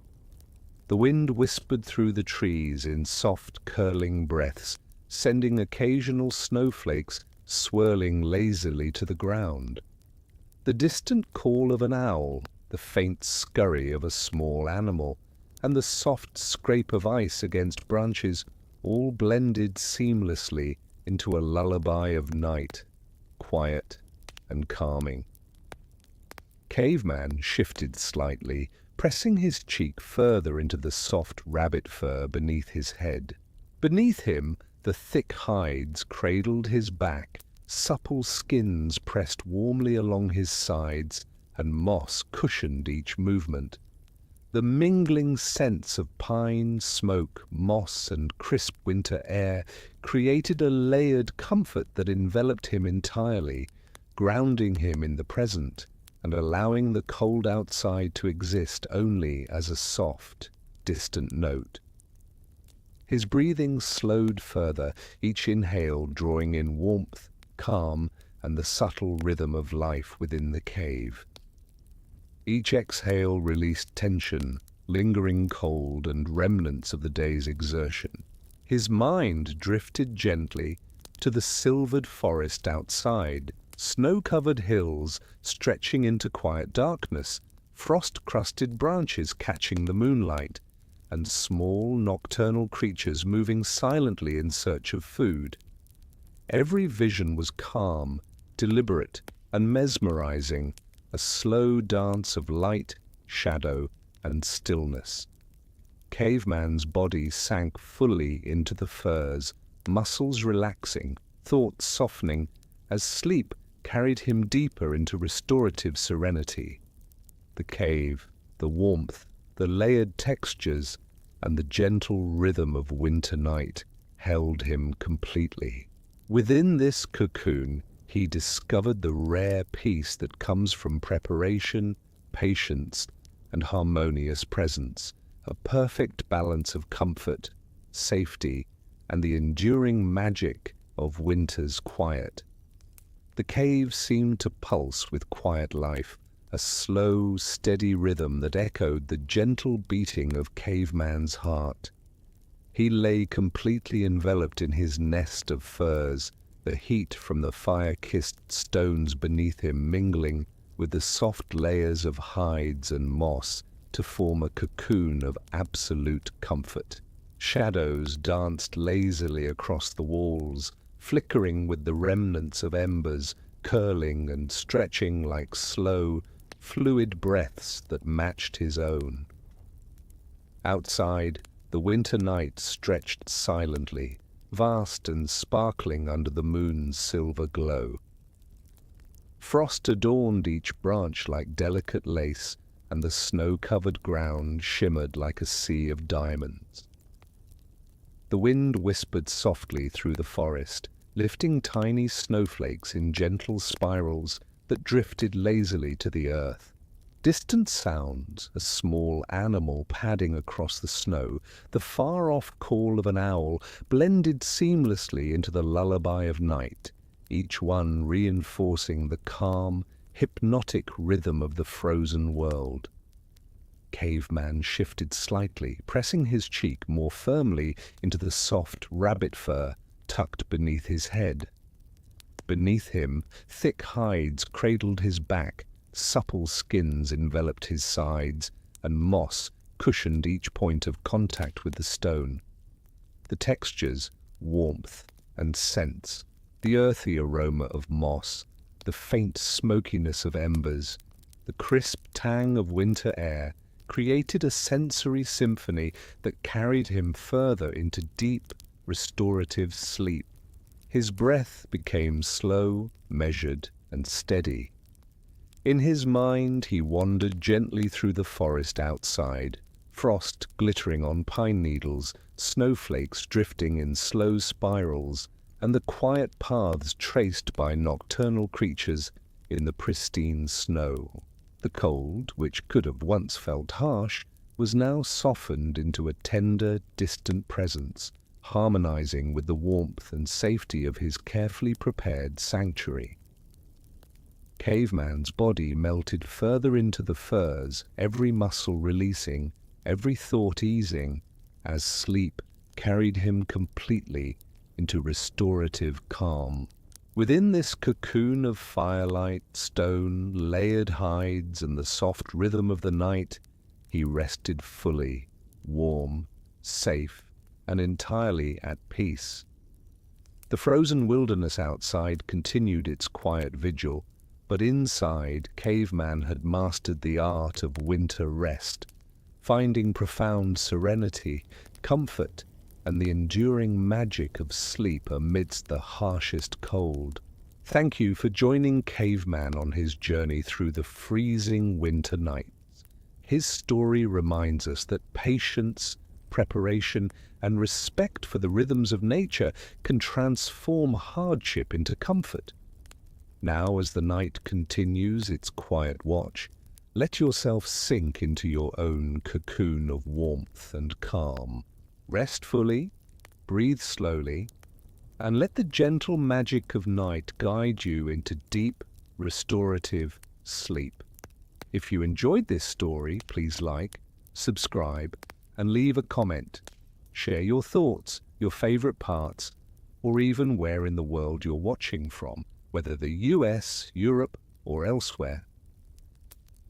The wind whispered through the trees in soft, curling breaths, sending occasional snowflakes swirling lazily to the ground. The distant call of an owl, the faint scurry of a small animal, and the soft scrape of ice against branches all blended seamlessly into a lullaby of night, quiet and calming. Caveman shifted slightly, pressing his cheek further into the soft rabbit fur beneath his head. Beneath him, the thick hides cradled his back, supple skins pressed warmly along his sides, and moss cushioned each movement. The mingling scents of pine, smoke, moss, and crisp winter air created a layered comfort that enveloped him entirely, grounding him in the present and allowing the cold outside to exist only as a soft, distant note. His breathing slowed further, each inhale drawing in warmth, calm, and the subtle rhythm of life within the cave. Each exhale released tension, lingering cold, and remnants of the day's exertion. His mind drifted gently to the silvered forest outside, snow-covered hills stretching into quiet darkness, frost-crusted branches catching the moonlight, and small nocturnal creatures moving silently in search of food. Every vision was calm, deliberate, and mesmerizing, a slow dance of light, shadow, and stillness. Caveman's body sank fully into the furs, muscles relaxing, thoughts softening, as sleep carried him deeper into restorative serenity. The cave, the warmth, the layered textures, and the gentle rhythm of winter night held him completely. Within this cocoon, he discovered the rare peace that comes from preparation, patience, and harmonious presence, a perfect balance of comfort, safety, and the enduring magic of winter's quiet. The cave seemed to pulse with quiet life, a slow, steady rhythm that echoed the gentle beating of Caveman's heart. He lay completely enveloped in his nest of furs, the heat from the fire-kissed stones beneath him mingling with the soft layers of hides and moss to form a cocoon of absolute comfort. Shadows danced lazily across the walls, flickering with the remnants of embers, curling and stretching like slow, fluid breaths that matched his own. Outside, the winter night stretched silently, vast and sparkling under the moon's silver glow. Frost adorned each branch like delicate lace, and the snow-covered ground shimmered like a sea of diamonds. The wind whispered softly through the forest, lifting tiny snowflakes in gentle spirals that drifted lazily to the earth. Distant sounds, a small animal padding across the snow, the far-off call of an owl, blended seamlessly into the lullaby of night, each one reinforcing the calm, hypnotic rhythm of the frozen world. Caveman shifted slightly, pressing his cheek more firmly into the soft rabbit fur tucked beneath his head. Beneath him, thick hides cradled his back, supple skins enveloped his sides, and moss cushioned each point of contact with the stone. The textures, warmth, and scents, the earthy aroma of moss, the faint smokiness of embers, the crisp tang of winter air, created a sensory symphony that carried him further into deep, restorative sleep. His breath became slow, measured, and steady. In his mind, he wandered gently through the forest outside, frost glittering on pine needles, snowflakes drifting in slow spirals, and the quiet paths traced by nocturnal creatures in the pristine snow. The cold, which could have once felt harsh, was now softened into a tender, distant presence, harmonizing with the warmth and safety of his carefully prepared sanctuary. Caveman's body melted further into the furs, every muscle releasing, every thought easing, as sleep carried him completely into restorative calm. Within this cocoon of firelight, stone, layered hides, and the soft rhythm of the night, he rested fully, warm, safe, and entirely at peace. The frozen wilderness outside continued its quiet vigil, But inside, Caveman had mastered the art of winter rest, finding profound serenity, comfort, and the enduring magic of sleep amidst the harshest cold. Thank you for joining Caveman on his journey through the freezing winter nights. His story reminds us that patience, preparation, and respect for the rhythms of nature can transform hardship into comfort. Now, as the night continues its quiet watch, let yourself sink into your own cocoon of warmth and calm. Rest fully, breathe slowly, and let the gentle magic of night guide you into deep, restorative sleep. If you enjoyed this story, please like, subscribe, and leave a comment. Share your thoughts, your favorite parts, or even where in the world you're watching from, whether the US, Europe, or elsewhere.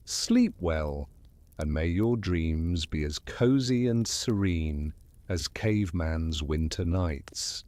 Sleep well, and may your dreams be as cozy and serene as Caveman's winter nights.